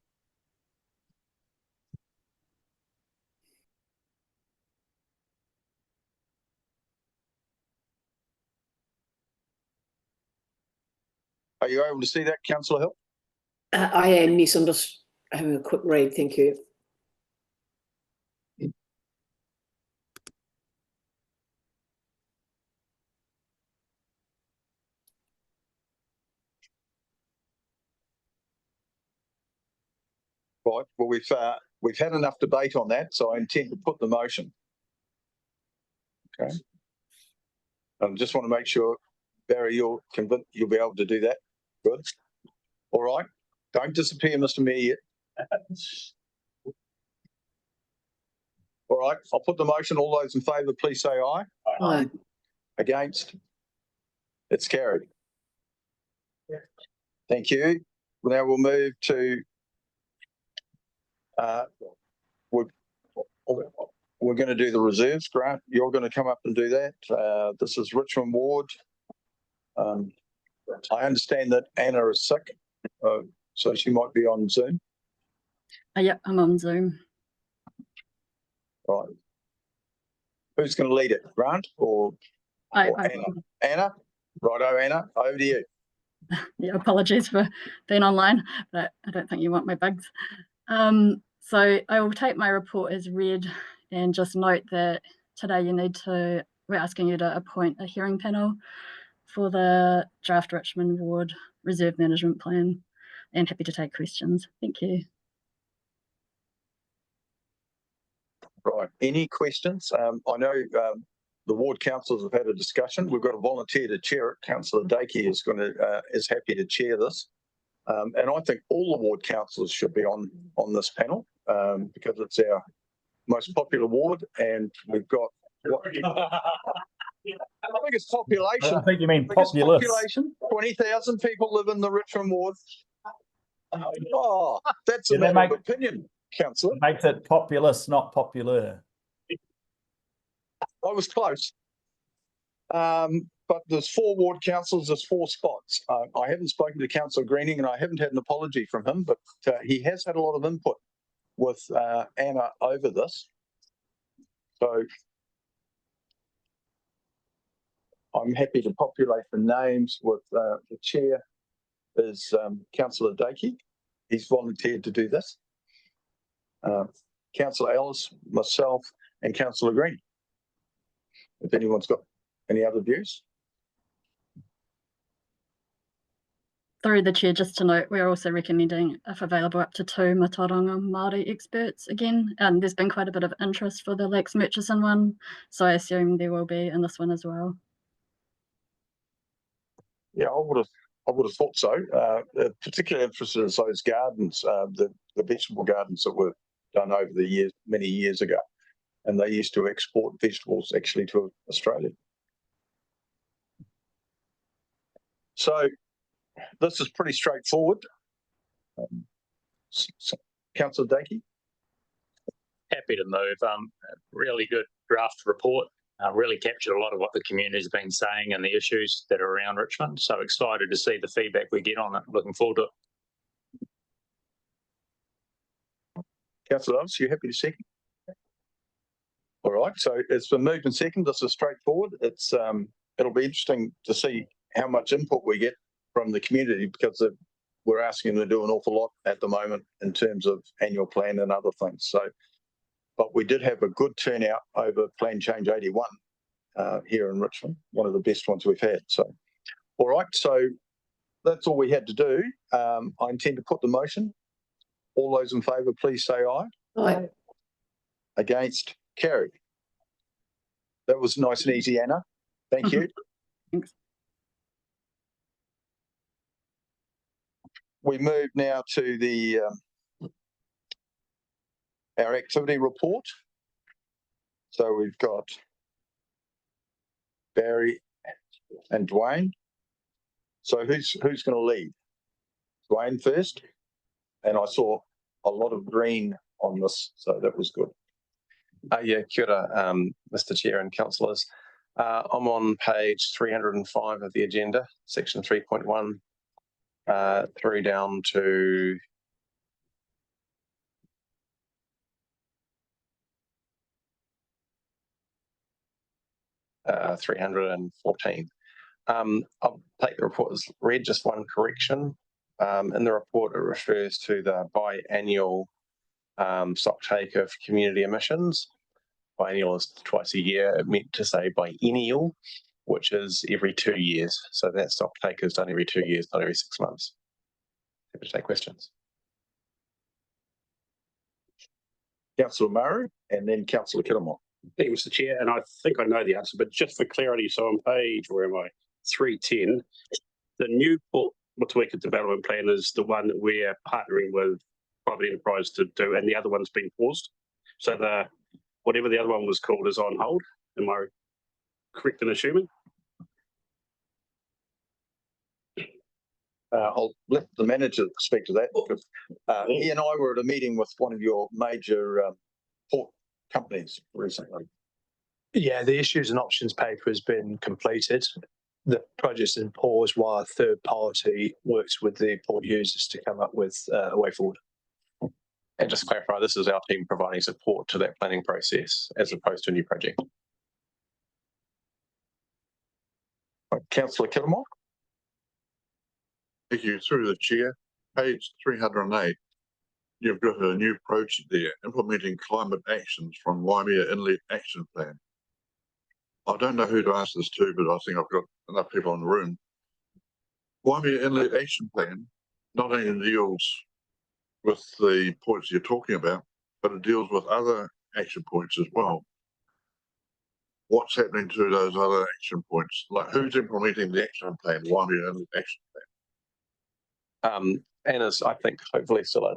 A: Are you able to see that, councillor Hill?
C: I am, yes, I'm just having a quick read, thank you.
A: Right, well, we've had enough debate on that, so I intend to put the motion. Okay. I just want to make sure, Barry, you'll be able to do that. Good. All right. Don't disappear, Mr. Mayor. All right, I'll put the motion. All those in favour, please say aye.
C: Aye.
A: Against? It's carried. Thank you. Now we'll move to we're going to do the reserves, Grant. You're going to come up and do that. This is Richmond Ward. I understand that Anna is sick, so she might be on Zoom.
M: Yep, I'm on Zoom.
A: Right. Who's going to lead it, Grant or Anna? Anna? Righto, Anna, over to you.
M: Yeah, apologies for being online, but I don't think you want my bugs. So I will take my report as read and just note that today we're asking you to appoint a hearing panel for the draft Richmond Ward Reserve Management Plan, and happy to take questions. Thank you.
A: Right. Any questions? I know the ward councillors have had a discussion. We've got a volunteer to chair it. Councillor Dakey is happy to chair this. And I think all the ward councillors should be on this panel because it's our most popular ward, and we've got the biggest population.
K: I think you mean populous.
A: Population. 20,000 people live in the Richmond Ward. Oh, that's a matter of opinion, councillor.
K: Makes it populous, not popular.
A: I was close. But there's 4 ward councillors, there's 4 spots. I haven't spoken to Councillor Greening and I haven't had an apology from him, but he has had a lot of input with Anna over this. So I'm happy to populate the names with the chair is Councillor Dakey. He's volunteered to do this. Councillor Ellis, myself and Councillor Green. If anyone's got any other views.
M: Through the chair, just to note, we're also recommending, if available, up to 2 Matauranga Māori experts again. And there's been quite a bit of interest for the Lakes Murchison one, so I assume there will be in this one as well.
A: Yeah, I would have thought so. Particularly interested in those gardens, the vegetable gardens that were done over the years, many years ago, and they used to export vegetables actually to Australia. So this is pretty straightforward. Councillor Dakey.
G: Happy to move. Really good draft report. Really captured a lot of what the community's been saying and the issues that are around Richmond. So excited to see the feedback we get on it. Looking forward to it.
A: Councillor Ellis, you happy to second? All right, so it's been moved and second. This is straightforward. It's it'll be interesting to see how much input we get from the community because we're asking them to do an awful lot at the moment in terms of annual plan and other things. So, but we did have a good turnout over Plan Change 81 here in Richmond, one of the best ones we've had. So, all right, so that's all we had to do. I intend to put the motion. All those in favour, please say aye.
C: Aye.
A: Against? Carried. That was nice and easy, Anna. Thank you.
M: Thanks.
A: We move now to the our activity report. So we've got Barry and Dwayne. So who's going to lead? Dwayne first. And I saw a lot of green on this, so that was good.
N: Yeah, kia ora, Mr. Chair and councillors. I'm on page 305 of the agenda, section 3.1, through down to uh, 314. I'll take the report as read, just one correction. In the report, it refers to the biannual stock take of community emissions. Biennial is twice a year. It meant to say biennial, which is every 2 years. So that stock take is done every 2 years, not every 6 months. Happy to take questions.
A: Councillor Murray and then Councillor Kittamore.
J: Thank you, Mr. Chair, and I think I know the answer, but just for clarity, so on page, where am I? 310, the new Port Motueka development plan is the one that we're partnering with private enterprise to do, and the other one's been paused. So whatever the other one was called is on hold. Am I correct in assuming?
A: I'll let the manager speak to that because he and I were at a meeting with one of your major port companies recently.
O: Yeah, the issues and options paper has been completed. The project's in pause while a third party works with the port users to come up with a way forward.
N: And just to clarify, this is our team providing support to that planning process as opposed to a new project.
A: Councillor Kilmore.
F: Thank you. Through the chair, page 308, you've got a new project there, implementing climate actions from Waimea Inlet Action Plan. I don't know who to ask this to, but I think I've got enough people in the room. Waimea Inlet Action Plan not only deals with the points you're talking about, but it deals with other action points as well. What's happening to those other action points? Like who's implementing the action plan, Waimea Inlet Action Plan?
N: Anna's, I think, hopefully still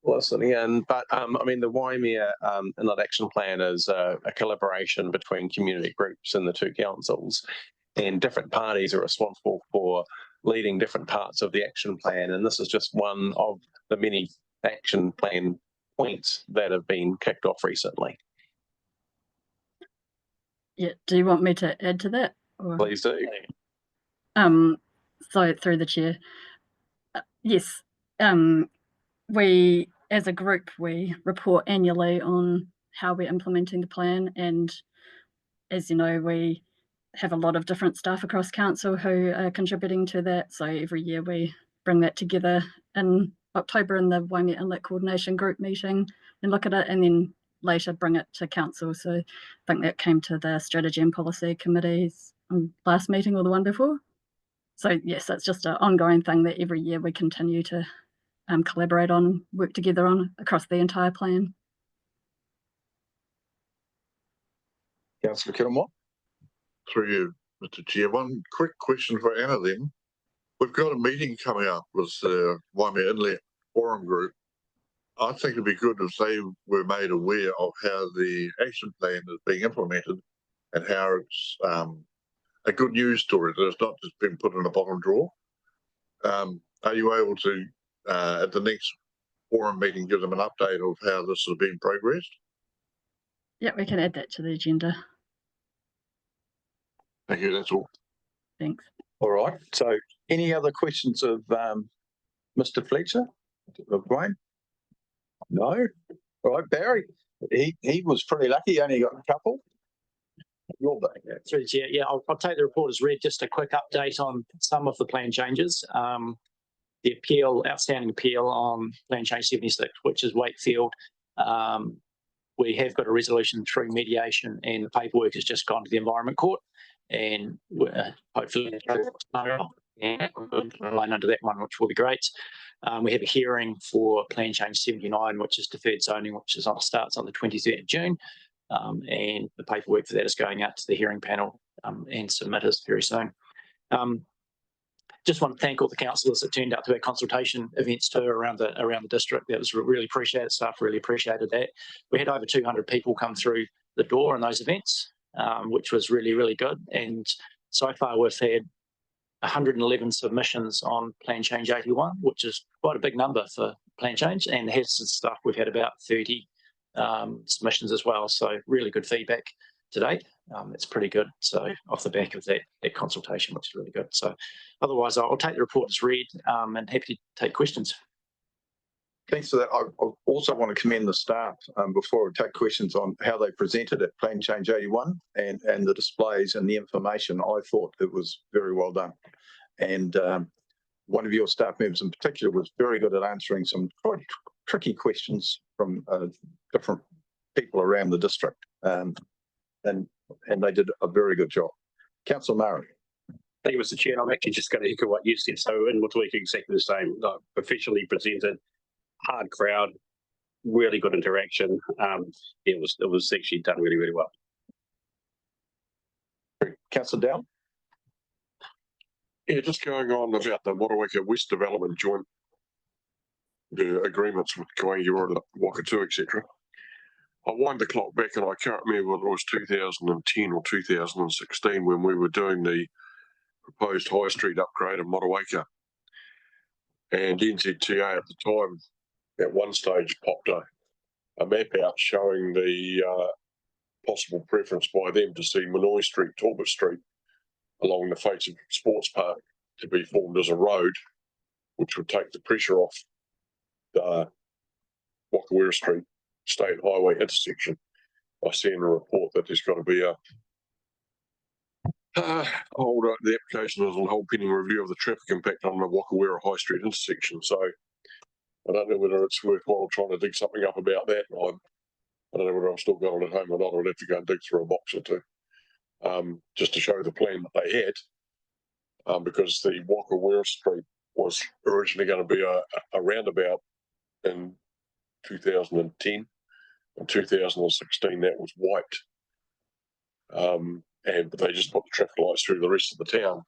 N: listening in, but I mean, the Waimea Inlet Action Plan is a collaboration between community groups in the two councils, and different parties are responsible for leading different parts of the action plan, and this is just one of the many action plan points that have been kicked off recently.
M: Yeah, do you want me to add to that? Or?
N: Please do.
M: So through the chair, yes, we as a group, we report annually on how we're implementing the plan, and as you know, we have a lot of different staff across council who are contributing to that. So every year we bring that together in October in the Waimea Inlet Coordination Group meeting and look at it, and then later bring it to council. So I think that came to the Strategy and Policy Committee's last meeting or the one before. So yes, it's just an ongoing thing that every year we continue to collaborate on, work together on across the entire plan.
A: Councillor Kilmore.
F: Through you, Mr. Chair. One quick question for Anna then. We've got a meeting coming up with the Waimea Inlet Forum Group. I think it'd be good if they were made aware of how the action plan is being implemented and how it's a good news story, that it's not just been put in a bottom drawer. Are you able to, at the next forum meeting, give them an update of how this has been progressed?
M: Yeah, we can add that to the agenda.
F: Thank you, that's all.
M: Thanks.
A: All right. So any other questions of Mr. Fletcher? Of Wayne? No? All right, Barry. He was pretty lucky, he only got a couple. Your day.
G: Through the chair, yeah, I'll take the report as read. Just a quick update on some of the plan changes. The outstanding appeal on Plan Change 76, which is Wakefield. We have got a resolution through mediation, and the paperwork has just gone to the Environment Court, and hopefully line under that one, which will be great. We have a hearing for Plan Change 79, which is deferred zoning, which starts on the 23rd of June. And the paperwork for that is going out to the hearing panel and submitters very soon. Just want to thank all the councillors that turned up to our consultation events too around the district. That was really appreciated. Staff really appreciated that. We had over 200 people come through the door in those events, which was really, really good. And so far we've had 111 submissions on Plan Change 81, which is quite a big number for Plan Change. And the Heston stuff, we've had about 30 submissions as well. So really good feedback to date. It's pretty good. So off the back of that consultation, which is really good. So otherwise, I'll take the report as read and happy to take questions.
A: Thanks for that. I also want to commend the staff before we take questions on how they presented at Plan Change 81 and the displays and the information. I thought it was very well done. And one of your staff members in particular was very good at answering some quite tricky questions from different people around the district. And they did a very good job. Councillor Murray.
J: Thank you, Mr. Chair. I'm actually just going to echo what you said. So in Motueka, exactly the same. Officially presented, hard crowd, really good interaction. It was actually done really, really well.
A: Councillor Dowd.
D: Yeah, just going on about the Motueka West Development Joint the agreements with Kawangiora, Wakatu, etc. I wind the clock back and I can't remember whether it was 2010 or 2016 when we were doing the proposed High Street upgrade of Motueka. And NZTA at the time, at one stage, popped a map out showing the possible preference by them to see Manoy Street, Talbot Street, along the face of Sports Park to be formed as a road, which would take the pressure off the Wakawera Street State Highway intersection. I see in the report that there's got to be the application is on hold pending review of the traffic impact on the Wakawera High Street intersection. So I don't know whether it's worthwhile trying to dig something up about that. I don't know whether I've still got it at home or not. I'd have to go and dig through a box or two, just to show the plan that they had, because the Wakawera Street was originally going to be a roundabout in 2010. In 2016, that was wiped, but they just put the traffic lights through the rest of the town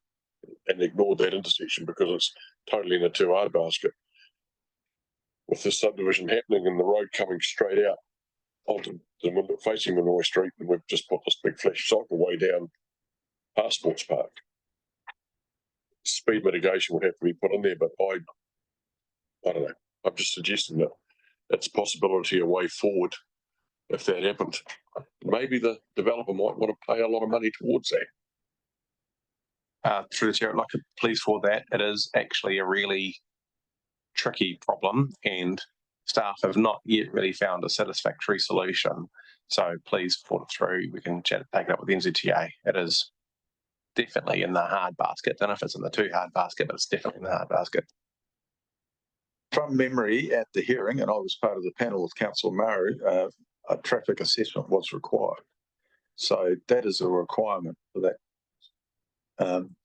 D: and ignored that intersection because it's totally in a two-hard basket. With this subdivision happening and the road coming straight out onto the facing Manoy Street, and we've just put this big flash cycleway down past Sports Park. Speed mitigation would have to be put in there, but I don't know. I'm just suggesting that it's a possibility, a way forward if that happened. Maybe the developer might want to pay a lot of money towards that.
N: Through the chair, I'd like to please for that. It is actually a really tricky problem and staff have not yet really found a satisfactory solution. So please put it through. We can take it up with NZTA. It is definitely in the hard basket. I don't know if it's in the too hard basket, but it's definitely in the hard basket.
L: From memory, at the hearing, and I was part of the panel with Councillor Maru, a traffic assessment was required. So that is a requirement for that.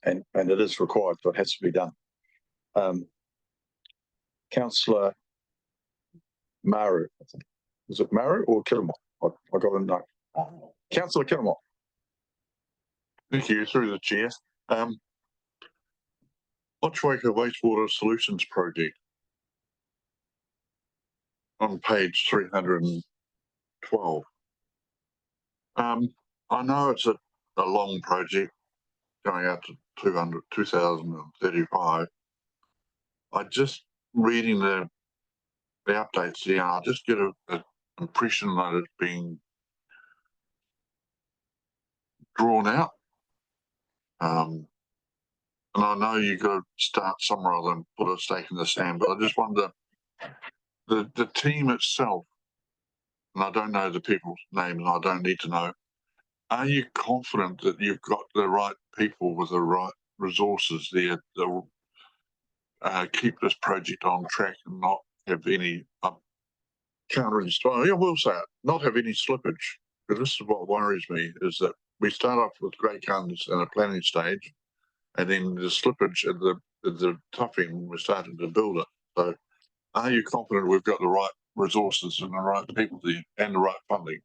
L: And it is required, so it has to be done. Councillor Maru, is it Maru or Killamore? I got a note. Councillor Killamore.
F: Thank you, through the chair. Motueka Wastewater Solutions Project on page 312. I know it's a long project going out to 2035. I just reading the updates here, I just get an impression that it's being drawn out. And I know you've got to start somewhere other than put a stake in the sand, but I just wonder, the team itself, and I don't know the people's names and I don't need to know, are you confident that you've got the right people with the right resources there that keep this project on track and not have any, can't really start, I will say it, not have any slippage? Because this is what worries me, is that we start off with great guns in a planning stage, and then the slippage at the toughing when we're starting to build it. So are you confident we've got the right resources and the right people there and the right funding?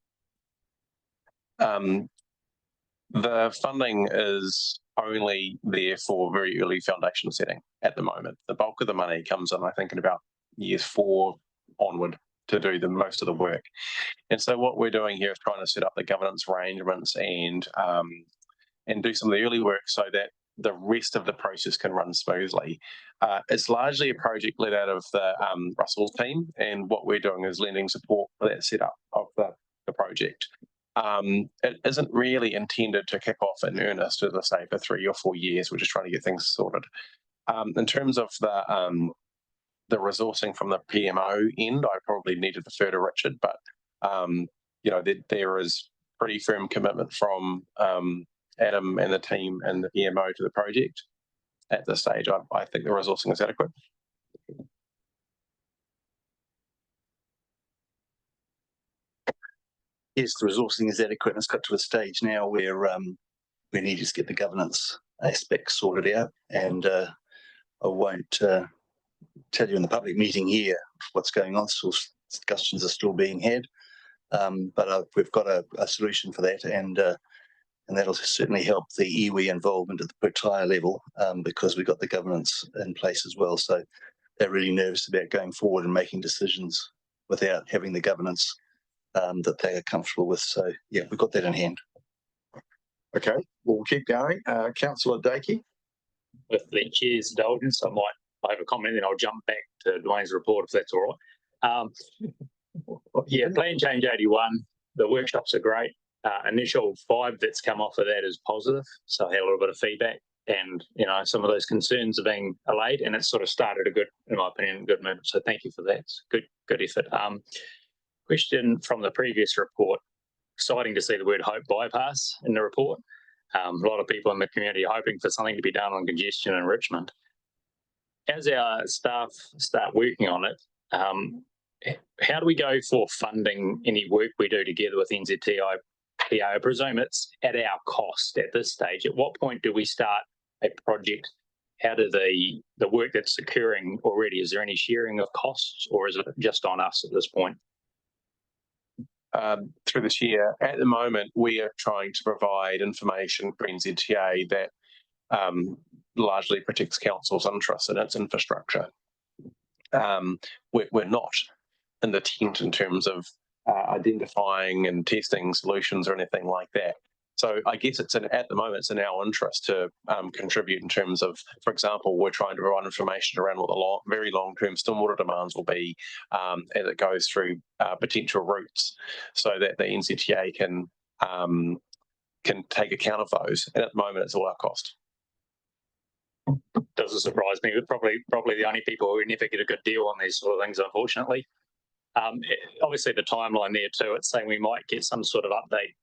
N: The funding is only there for very early foundation setting at the moment. The bulk of the money comes in, I think, in about years 4 onward to do the most of the work. And so what we're doing here is trying to set up the governance arrangements and do some of the early work so that the rest of the process can run smoothly. It's largely a project led out of the Russell's team, and what we're doing is lending support for that setup of the project. It isn't really intended to kick off in earnest, as I say, for 3 or 4 years. We're just trying to get things sorted. In terms of the resourcing from the PMO end, I probably need to defer to Richard, but there is pretty firm commitment from Adam and the team and the PMO to the project. At this stage, I think the resourcing is adequate.
P: Yes, the resourcing is adequate, and it's got to a stage now where we need to get the governance aspects sorted out. And I won't tell you in the public meeting here what's going on. So discussions are still being had, but we've got a solution for that, and that'll certainly help the iwi involvement at the Putaya level, because we've got the governance in place as well. So they're really nervous about going forward and making decisions without having the governance that they are comfortable with. So yeah, we've got that in hand.
A: Okay, we'll keep going. Councillor Dakey.
G: With the chair's indulgence, I have a comment, then I'll jump back to Dwayne's report if that's all right. Yeah, Plan Change 81, the workshops are great. Initial vibe that's come off of that is positive. So I had a little bit of feedback, and some of those concerns are being allayed, and it's sort of started a good, in my opinion, good movement. So thank you for that. It's good effort. Question from the previous report. Exciting to see the word hope bypass in the report. A lot of people in the community are hoping for something to be done on congestion in Richmond. As our staff start working on it, how do we go for funding any work we do together with NZTIPA? I presume it's at our cost at this stage. At what point do we start a project? How do the work that's occurring already, is there any sharing of costs, or is it just on us at this point?
N: Through the chair, at the moment, we are trying to provide information for NZTA that largely protects council's interest in its infrastructure. We're not in the tent in terms of identifying and testing solutions or anything like that. So I guess at the moment, it's in our interest to contribute in terms of, for example, we're trying to provide information around what the very long-term stormwater demands will be as it goes through potential routes, so that the NZTA can take account of those. And at the moment, it's all our cost.
G: Doesn't surprise me, but probably the only people who never get a good deal on these sort of things, unfortunately. Obviously, the timeline there too, it's saying we might get some sort of update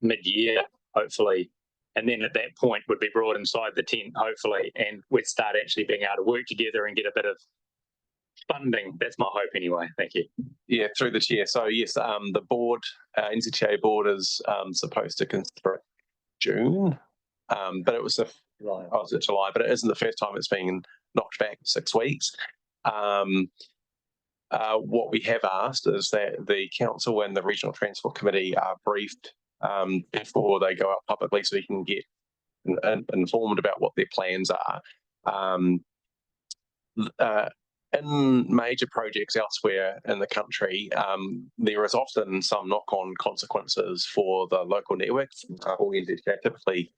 G: mid-year, hopefully, and then at that point would be brought inside the tent, hopefully, and we'd start actually being able to work together and get a bit of funding. That's my hope anyway. Thank you.
N: Yeah, through the chair. So yes, the board, NZTA board is supposed to consider it June, but it was July, but it isn't the first time it's been knocked back 6 weeks. What we have asked is that the council and the regional transport committee are briefed before they go out publicly, so we can get informed about what their plans are. In major projects elsewhere in the country, there is often some knock-on consequences for the local network. For example, typically,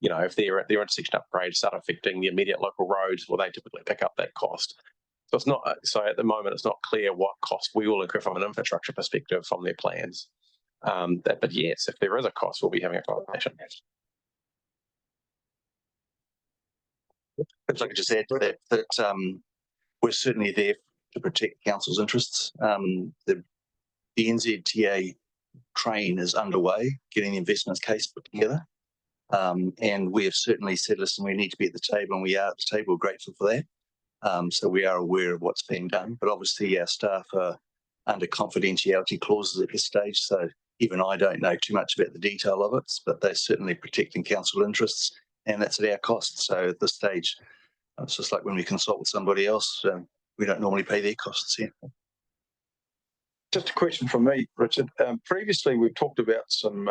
N: if their intersection upgrades start affecting the immediate local roads, well, they typically pick up that cost. So it's not. So at the moment, it's not clear what cost we will incur from an infrastructure perspective from their plans. But yes, if there is a cost, we'll be having a conversation.
P: If I could just add to that, we're certainly there to protect council's interests. The NZTA train is underway, getting the investment case put together. And we have certainly said, listen, we need to be at the table, and we are at the table. We're grateful for that. So we are aware of what's being done, but obviously our staff are under confidentiality clauses at this stage. So even I don't know too much about the detail of it, but they're certainly protecting council interests, and that's at our cost. So at this stage, it's just like when we consult with somebody else, we don't normally pay their costs here.
A: Just a question from me, Richard. Previously, we've talked about some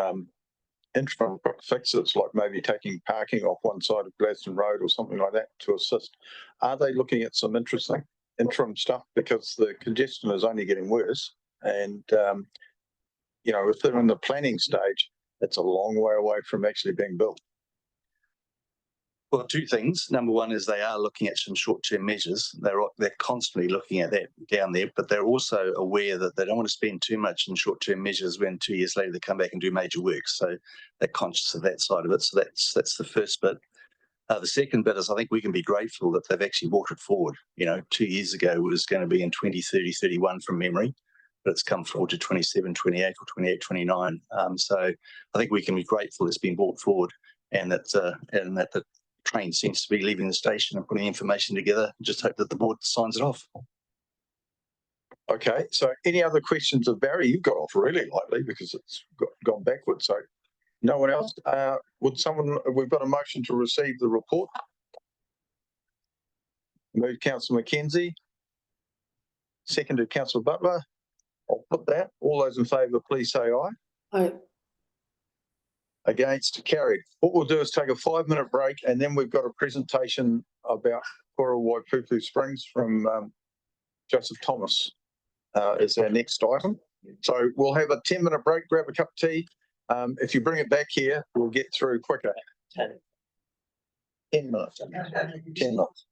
A: interim quick fixes, like maybe taking parking off one side of Gladstone Road or something like that to assist. Are they looking at some interesting interim stuff? Because the congestion is only getting worse, and if they're in the planning stage, it's a long way away from actually being built.
P: Well, two things. Number one is they are looking at some short-term measures. They're constantly looking at that down there, but they're also aware that they don't want to spend too much in short-term measures when 2 years later they come back and do major works. So they're conscious of that side of it. So that's the first bit. The second bit is I think we can be grateful that they've actually brought it forward. 2 years ago it was going to be in 2030, 31 from memory, but it's come forward to 27, 28 or 28, 29. So I think we can be grateful it's been brought forward, and that the train seems to be leaving the station and putting information together. Just hope that the board signs it off.
A: Okay, so any other questions of Barry? You've got off really lightly because it's gone backwards. So no one else? We've got a motion to receive the report. Moved Councillor McKenzie. Seconded Councillor Butler. I'll put that. All those in favour, please say aye.
C: Aye.
A: Against, carried. What we'll do is take a 5-minute break, and then we've got a presentation about Kora Waipupu Springs from Joseph Thomas is our next item. So we'll have a 10-minute break, grab a cup of tea. If you bring it back here, we'll get through quicker. 10 minutes. 10 minutes.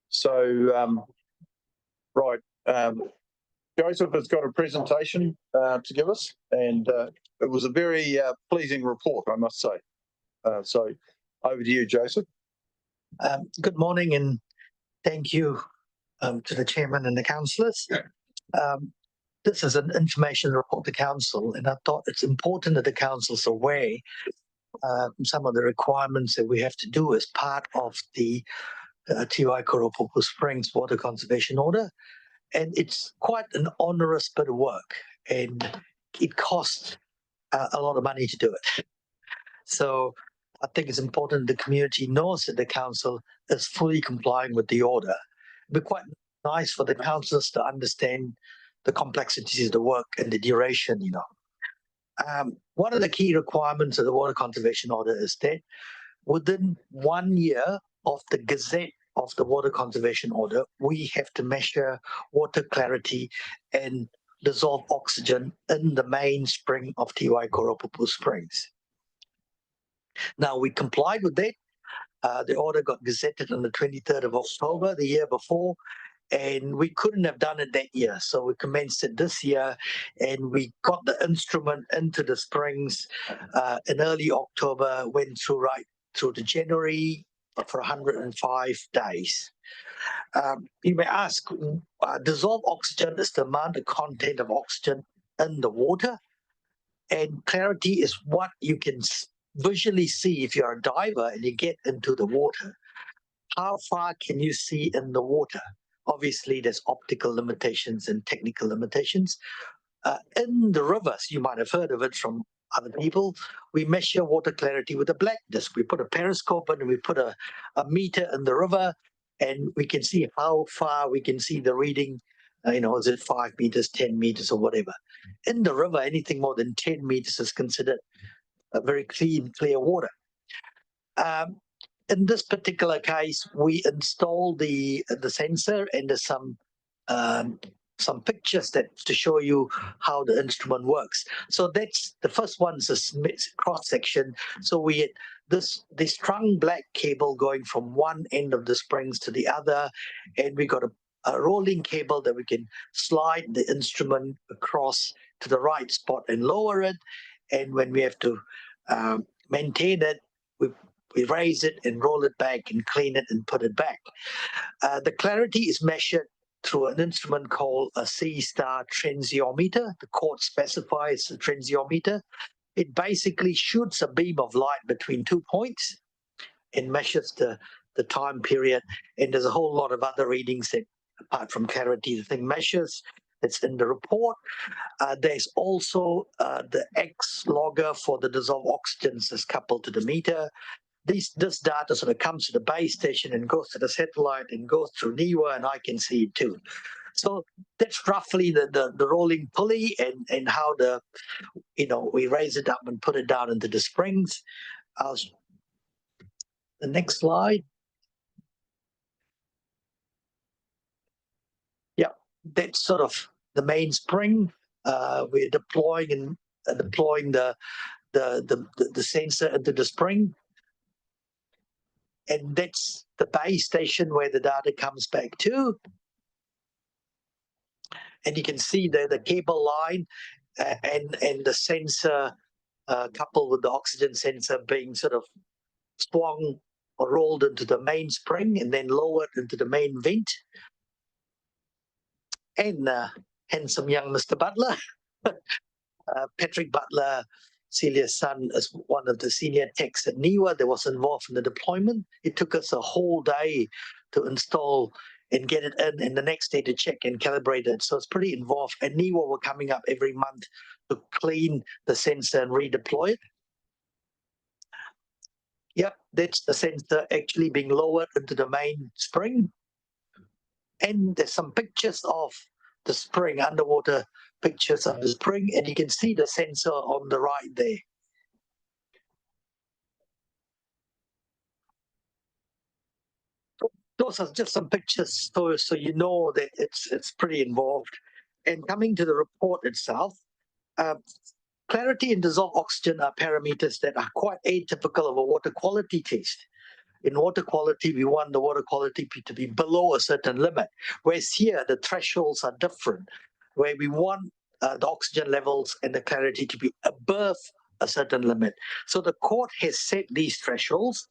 A: So, right, Joseph has got a presentation to give us, and it was a very pleasing report, I must say. So over to you, Joseph.
Q: Good morning, and thank you to the chairman and the councillors. This is an information report to council, and I thought it's important that the council's aware some of the requirements that we have to do as part of the Tiwai Koropopo Springs Water Conservation Order. And it's quite an onerous bit of work, and it costs a lot of money to do it. So I think it's important the community knows that the council is fully complying with the order. It'd be quite nice for the councillors to understand the complexities of the work and the duration, you know. One of the key requirements of the Water Conservation Order is that within 1 year of the Gazette of the Water Conservation Order, we have to measure water clarity and dissolved oxygen in the main spring of Tiwai Koropopo Springs. Now, we complied with that. The order got gazetted on the 23rd of October, the year before, and we couldn't have done it that year. So we commenced it this year, and we got the instrument into the springs in early October, went through right through to January for 105 days. You may ask, dissolved oxygen is the amount of content of oxygen in the water, and clarity is what you can visually see if you're a diver and you get into the water. How far can you see in the water? Obviously, there's optical limitations and technical limitations. In the rivers, you might have heard of it from other people, we measure water clarity with a black disc. We put a periscope in and we put a meter in the river, and we can see how far we can see the reading. Is it 5 meters, 10 meters, or whatever? In the river, anything more than 10 meters is considered a very clean, clear water. In this particular case, we installed the sensor, and there's some pictures to show you how the instrument works. So that's the first one is a cross section. So we had this strung black cable going from one end of the springs to the other, and we got a rolling cable that we can slide the instrument across to the right spot and lower it. And when we have to maintain it, we raise it and roll it back and clean it and put it back. The clarity is measured through an instrument called a C-star transiometer. The court specifies a transiometer. It basically shoots a beam of light between 2 points and measures the time period. And there's a whole lot of other readings that, apart from clarity, the thing measures. It's in the report. There's also the X logger for the dissolved oxygens is coupled to the meter. This data sort of comes to the base station and goes to the satellite and goes through NIWA, and I can see it too. So that's roughly the rolling pulley and how we raise it up and put it down into the springs. The next slide. Yeah, that's sort of the main spring. We're deploying the sensor into the spring. And that's the base station where the data comes back to. And you can see the cable line and the sensor coupled with the oxygen sensor being sort of swung or rolled into the main spring and then lowered into the main vent. And handsome young Mr. Butler, Patrick Butler, Celia's son, is one of the senior techs at NIWA that was involved in the deployment. It took us a whole day to install and get it in, and the next day to check and calibrate it. So it's pretty involved. And NIWA were coming up every month to clean the sensor and redeploy it. Yep, that's the sensor actually being lowered into the main spring. And there's some pictures of the spring, underwater pictures of the spring, and you can see the sensor on the right there. Those are just some pictures, so you know that it's pretty involved. And coming to the report itself, clarity and dissolved oxygen are parameters that are quite atypical of a water quality test. In water quality, we want the water quality to be below a certain limit, whereas here the thresholds are different, where we want the oxygen levels and the clarity to be above a certain limit. So the court has set these thresholds,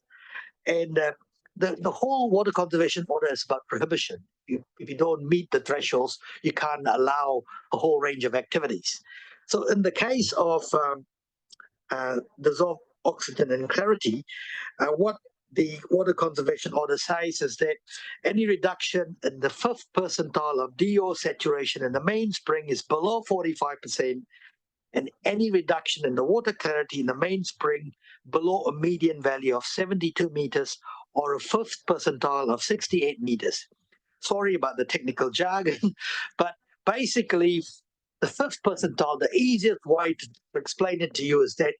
Q: and the whole water conservation order is about prohibition. If you don't meet the thresholds, you can't allow a whole range of activities. So in the case of dissolved oxygen and clarity, what the water conservation order says is that any reduction in the 5th percentile of DO saturation in the main spring is below 45%, and any reduction in the water clarity in the main spring below a median value of 72 meters or a 5th percentile of 68 meters. Sorry about the technical jargon, but basically the 5th percentile, the easiest way to explain it to you is that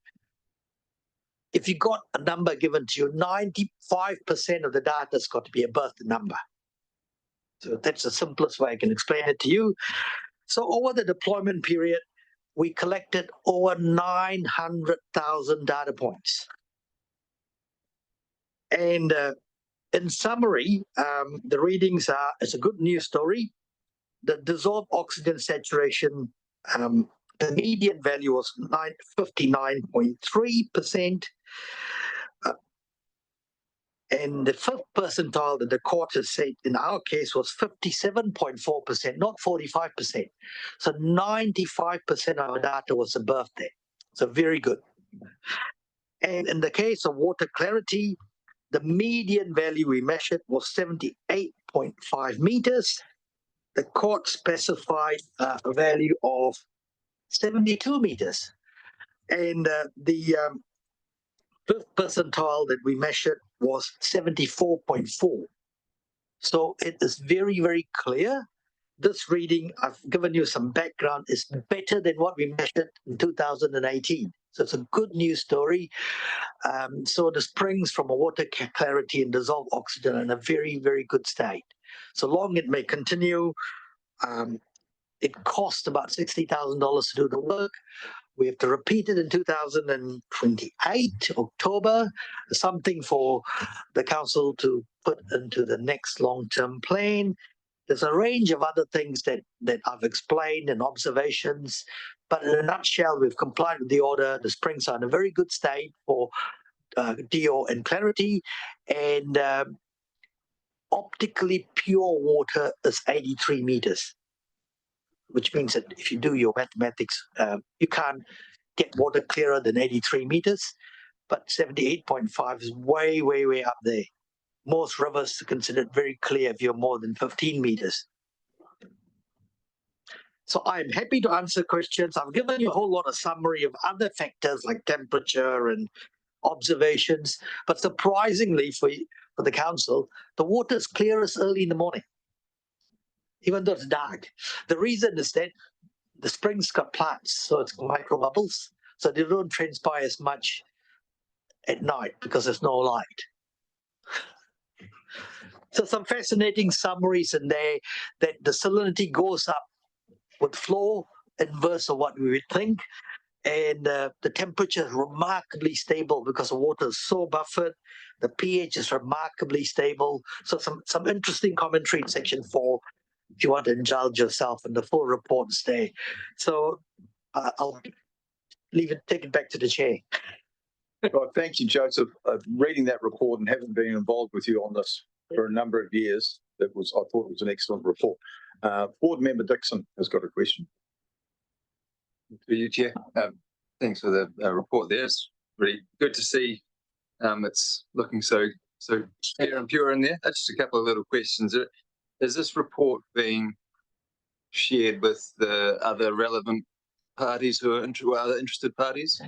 Q: if you got a number given to you, 95% of the data has got to be above the number. So that's the simplest way I can explain it to you. So over the deployment period, we collected over 900,000 data points. And in summary, the readings are, it's a good news story. The dissolved oxygen saturation, the median value was 59.3%. And the 5th percentile that the court has said in our case was 57.4%, not 45%. So 95% of our data was above that. So very good. And in the case of water clarity, the median value we measured was 78.5 meters. The court specified a value of 72 meters. And the 5th percentile that we measured was 74.4. So it is very, very clear. This reading, I've given you some background, is better than what we measured in 2018. So it's a good news story. So the springs from a water clarity and dissolved oxygen are in a very, very good state. So long it may continue. It costs about $60,000 to do the work. We have to repeat it in 2028, October, something for the council to put into the next long-term plan. There's a range of other things that I've explained and observations, but in a nutshell, we've complied with the order. The springs are in a very good state for DO and clarity, and optically pure water is 83 meters. Which means that if you do your mathematics, you can't get water clearer than 83 meters, but 78.5 is way, way, way up there. Most rivers are considered very clear if you're more than 15 meters. So I'm happy to answer questions. I've given you a whole lot of summary of other factors like temperature and observations, but surprisingly for the council, the water is clearest early in the morning, even though it's dark. The reason is that the springs got plants, so it's micro bubbles, so they don't transpire as much at night because there's no light. So some fascinating summaries in there that the salinity goes up with flow, inverse of what we would think, and the temperature is remarkably stable because the water is so buffered. The pH is remarkably stable. So some interesting commentary in section 4 if you want to indulge yourself, and the full report is there. So I'll take it back to the chair.
A: Well, thank you, Joseph. Reading that report and having been involved with you on this for a number of years, I thought it was an excellent report. Board Member Dixon has got a question.
R: To you, Chair. Thanks for the report there. It's really good to see it's looking so clear and pure in there. Just a couple of little questions. Is this report being shared with the other relevant parties who are other interested parties?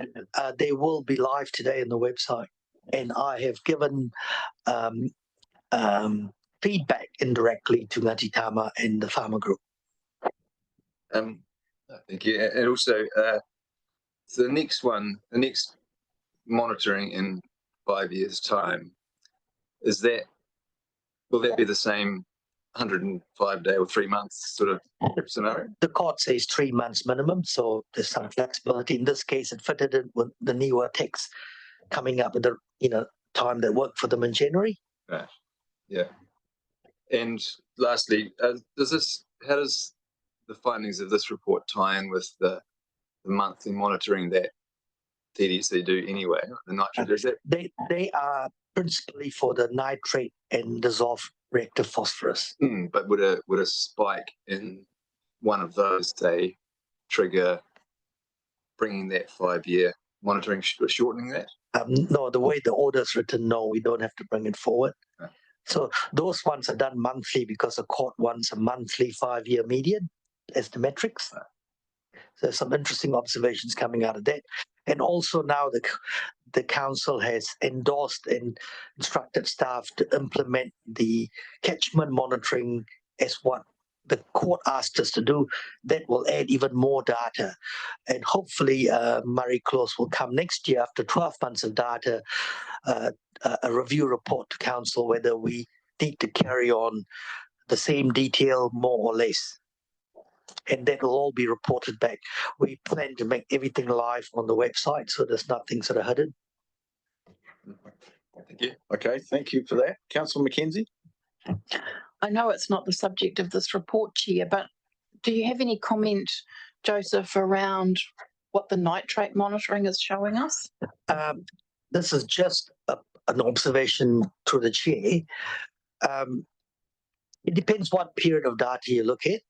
Q: They will be live today on the website, and I have given feedback indirectly to Ngāti Tama and the farmer group.
R: Thank you. And also, so the next one, the next monitoring in 5 years' time, will that be the same 105 day or 3 months sort of scenario?
Q: The court says 3 months minimum, so there's some flexibility. In this case, it fitted in with the newer text coming up at the time that worked for them in January.
R: Right. Yeah. And lastly, how does the findings of this report tie in with the monthly monitoring that TDC do anyway? The nitrate,
Q: They are principally for the nitrate and dissolved reactive phosphorus.
R: But would a spike in one of those, say, trigger bringing that 5-year monitoring, shortening that?
Q: No, the way the order is written, no, we don't have to bring it forward.
R: Right.
Q: So those ones are done monthly because the court wants a monthly 5-year median as the metrics.
R: Right.
Q: So there's some interesting observations coming out of that. And also now the council has endorsed and instructed staff to implement the catchment monitoring as what the court asked us to do. That will add even more data. And hopefully Murray Close will come next year after 12 months of data, a review report to council whether we need to carry on the same detail more or less. And that will all be reported back. We plan to make everything live on the website, so there's nothing sort of hidden.
R: Thank you.
A: Okay, thank you for that. Councillor Mackenzie?
B: I know it's not the subject of this report, Chair, but do you have any comment, Joseph, around what the nitrate monitoring is showing us?
Q: This is just an observation through the chair. It depends what period of data you look at.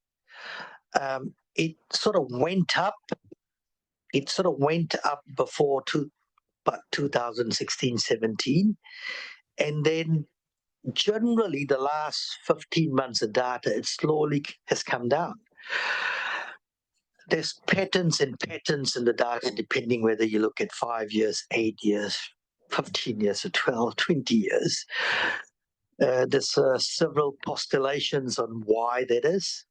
Q: It sort of went up. It sort of went up before about 2016-17, and then generally the last 15 months of data, it slowly has come down. There's patterns in the data depending whether you look at 5 years, 8 years, 15 years, or 12, 20 years. There's several postulations on why that is.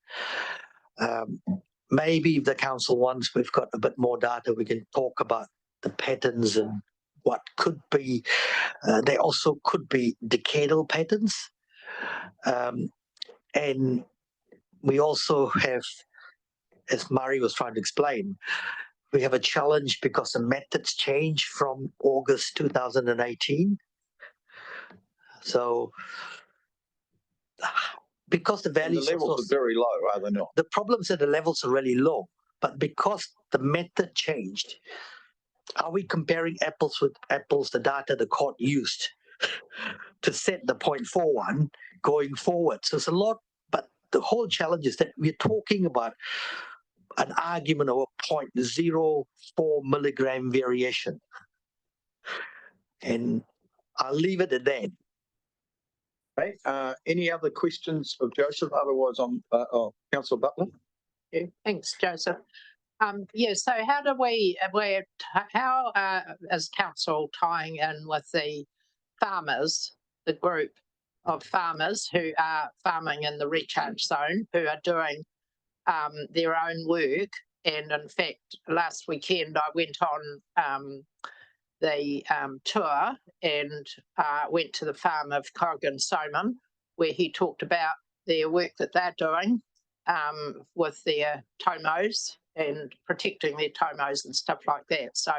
Q: Maybe if the council wants, we've got a bit more data, we can talk about the patterns and what could be. They also could be decadal patterns. And we also have, as Murray was trying to explain, we have a challenge because the methods changed from August 2018. So because the values,
A: the levels are very low, are they not?
Q: The problems are the levels are really low, but because the method changed, are we comparing apples with apples, the data the court used to set the 0.41 going forward? So it's a lot, but the whole challenge is that we're talking about an argument of a 0.04 milligram variation. And I'll leave it at that.
A: Okay, any other questions of Joseph? Otherwise, Councillor Butler.
I: Yeah, thanks, Joseph. So how do how is council tying in with the farmers, the group of farmers who are farming in the recharge zone, who are doing their own work? And in fact, last weekend I went on the tour and went to the farm of Corrigan Soman, where he talked about their work that they're doing with their tomos and protecting their tomos and stuff like that. So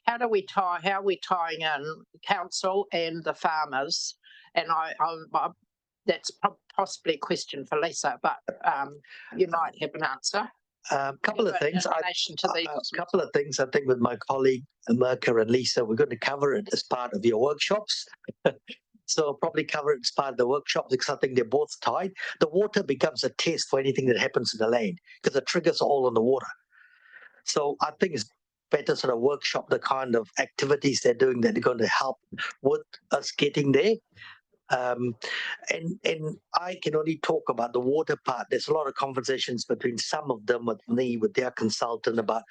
I: how are we tying in council and the farmers? And that's possibly a question for Lisa, but you might have an answer.
Q: Couple of things. Couple of things. I think with my colleague Mirka and Lisa, we're going to cover it as part of your workshops. So I'll probably cover it as part of the workshops because I think they're both tied. The water becomes a test for anything that happens in the land because the triggers are all on the water. So I think it's better sort of workshop the kind of activities they're doing that are going to help with us getting there. And I can only talk about the water part. There's a lot of conversations between some of them with me, with their consultant, about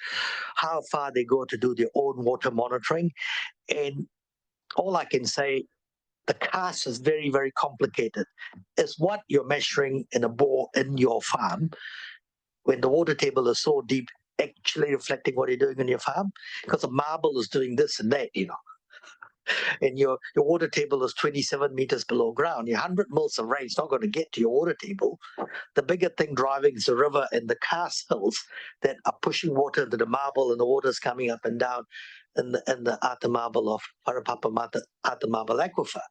Q: how far they go to do their own water monitoring. And all I can say, the cast is very, very complicated. It's what you're measuring in a bore in your farm. when the water table is so deep, actually reflecting what you're doing on your farm? Because the marble is doing this and that, and your water table is 27 meters below ground. Your 100 mils of rain is not going to get to your water table. The bigger thing driving is the river and the karst hills that are pushing water into the marble, and the water is coming up and down in the Ata Marble of Parapapa Ata Marble Aquifer.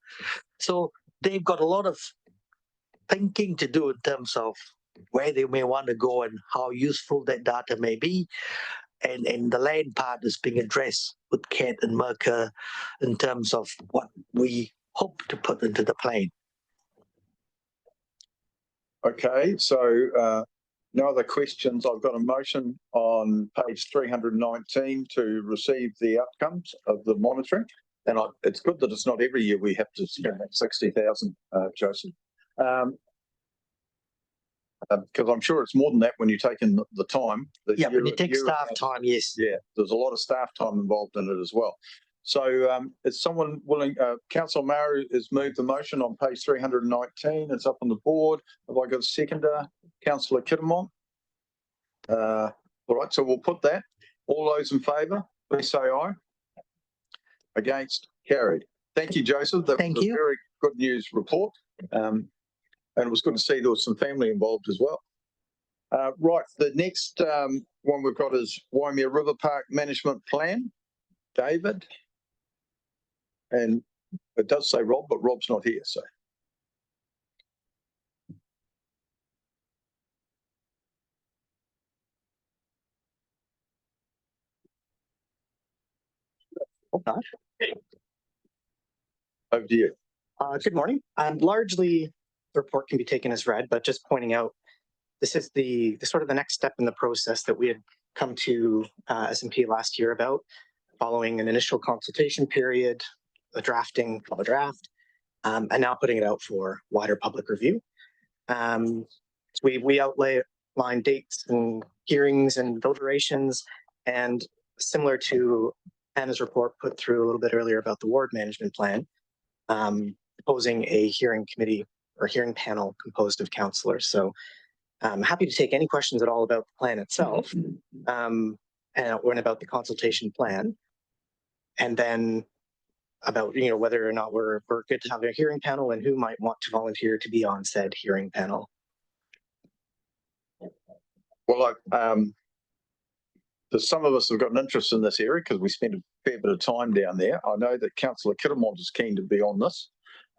Q: So they've got a lot of thinking to do in terms of where they may want to go and how useful that data may be. And the land part is being addressed with Cat and Mercer in terms of what we hope to put into the plan.
A: Okay, so no other questions. I've got a motion on page 319 to receive the outcomes of the monitoring. And it's good that it's not every year we have to spend that 60,000, Joseph. Because I'm sure it's more than that when you take in the time.
Q: Yeah, when you take staff time, yes.
A: Yeah, there's a lot of staff time involved in it as well. So is someone willing, Councillor Maru has moved the motion on page 319. It's up on the board. Have I got a seconder? Councillor Kittimont. All right, so we'll put that. All those in favour, please say aye. Against, carried. Thank you, Joseph. That was a very good news report. And it was good to see there was some family involved as well. Right, the next one we've got is Waimea River Park Management Plan. David. And it does say Rob, but Rob's not here, so. Over to you.
S: Good morning. Largely, the report can be taken as read, but just pointing out, this is the sort of the next step in the process that we had come to S&P last year about, following an initial consultation period, a drafting of a draft, and now putting it out for wider public review. We outline dates and hearings and deliberations, and similar to Anna's report put through a little bit earlier about the ward management plan, proposing a hearing committee or hearing panel composed of councillors. So I'm happy to take any questions at all about the plan itself, and about the consultation plan, and then about whether or not we're good to have a hearing panel and who might want to volunteer to be on said hearing panel.
A: Well, some of us have got an interest in this area because we spend a fair bit of time down there. I know that Councillor Kittimont is keen to be on this.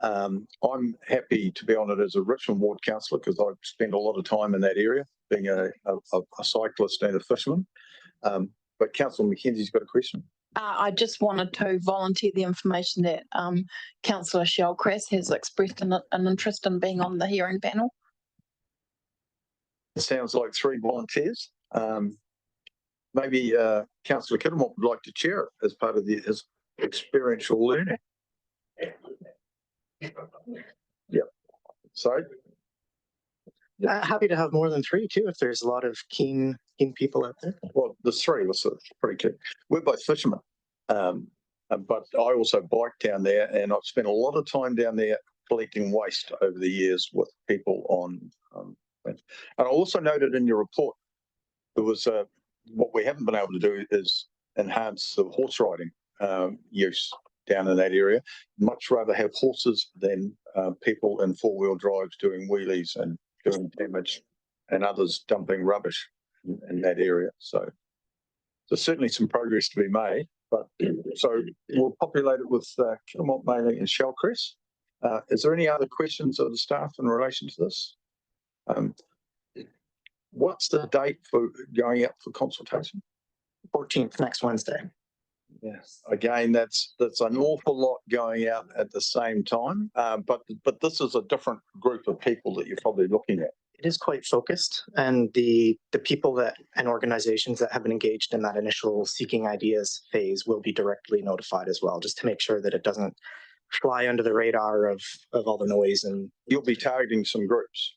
A: I'm happy to be on it as a Richmond Ward councillor because I've spent a lot of time in that area, being a cyclist and a fisherman. But Councillor Mackenzie's got a question.
B: I just wanted to volunteer the information that Councillor Shellcrest has expressed an interest in being on the hearing panel.
A: It sounds like 3 volunteers. Maybe Councillor Kittimont would like to chair it as part of his experiential learning. Yeah. So.
S: Happy to have more than 3 too, if there's a lot of keen people out there.
A: Well, there's 3 of us, pretty keen. We're both fishermen, but I also bike down there, and I've spent a lot of time down there collecting waste over the years with people on. And I also noted in your report there was what we haven't been able to do is enhance the horse riding use down in that area. Much rather have horses than people in 4-wheel drives doing wheelies and doing damage, and others dumping rubbish in that area. So there's certainly some progress to be made. But so we'll populate it with Kittimont, Manly and Shellcrest. Is there any other questions of the staff in relation to this? What's the date for going out for consultation?
S: 14th, next Wednesday.
A: Yes. Again, that's an awful lot going out at the same time. But this is a different group of people that you're probably looking at.
S: It is quite focused, and the people and organizations that have been engaged in that initial seeking ideas phase will be directly notified as well, just to make sure that it doesn't fly under the radar of all the noise. And
A: you'll be targeting some groups.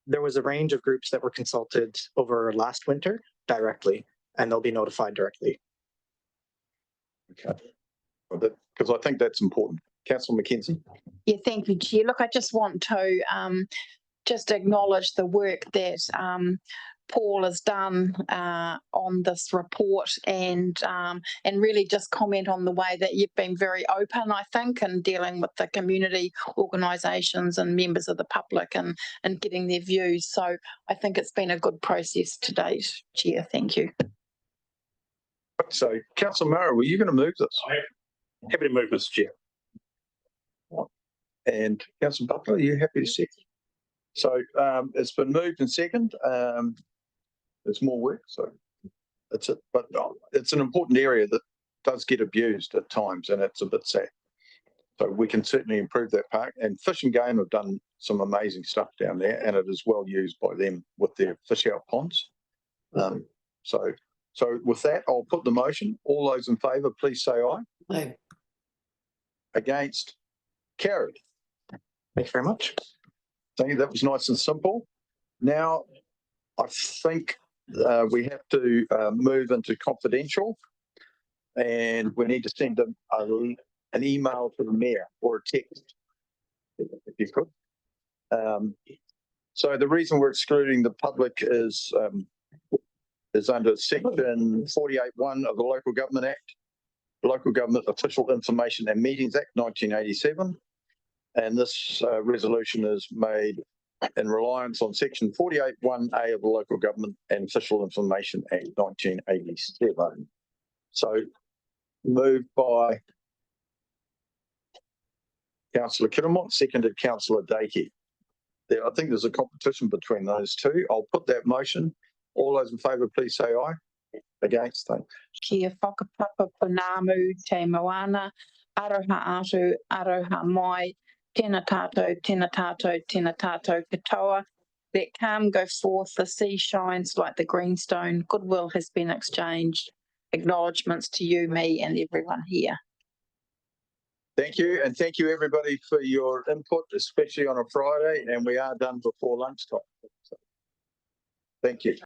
S: There was a range of groups that were consulted over last winter directly, and they'll be notified directly.
A: Okay. Because I think that's important. Councillor Mackenzie.
B: Yeah, thank you, Chair. Look, I just want to just acknowledge the work that Paul has done on this report, and really just comment on the way that you've been very open, I think, in dealing with the community organisations and members of the public and getting their views. So I think it's been a good process to date, Chair. Thank you.
A: So, Councillor Murray, were you going to move this?
J: Happy to move, Mr. Chair.
A: And Councillor Butler, are you happy to second? So it's been moved and second. It's more work, so but it's an important area that does get abused at times, and it's a bit sad. So we can certainly improve that park. And Fish and Game have done some amazing stuff down there, and it is well used by them with their fish out ponds. So with that, I'll put the motion. All those in favour, please say aye.
C: Aye.
A: Against? Carried.
S: Thank you very much.
A: Thank you. That was nice and simple. Now, I think we have to move into confidential, and we need to send an email to the mayor or a text, if you could. So the reason we're excluding the public is under section 48(1) of the Local Government Act, Local Government Official Information and Meetings Act 1987. And this resolution is made in reliance on section 48(1)(a) of the Local Government and Official Information Act 1987. So moved by Councillor Kittermont, seconded Councillor Dakey. I think there's a competition between those two. I'll put that motion. All those in favour, please say aye. Against?
B: Kia whakapapa panamu te moana, aroha atu, aroha mai, tēnā tātou, tēnā tātou, tēnā tātou katoa. Let calm go forth, the sea shines like the greenstone, goodwill has been exchanged. Acknowledgements to you, me and everyone here.
A: Thank you, and thank you everybody for your input, especially on a Friday, and we are done before lunchtime. So, thank you.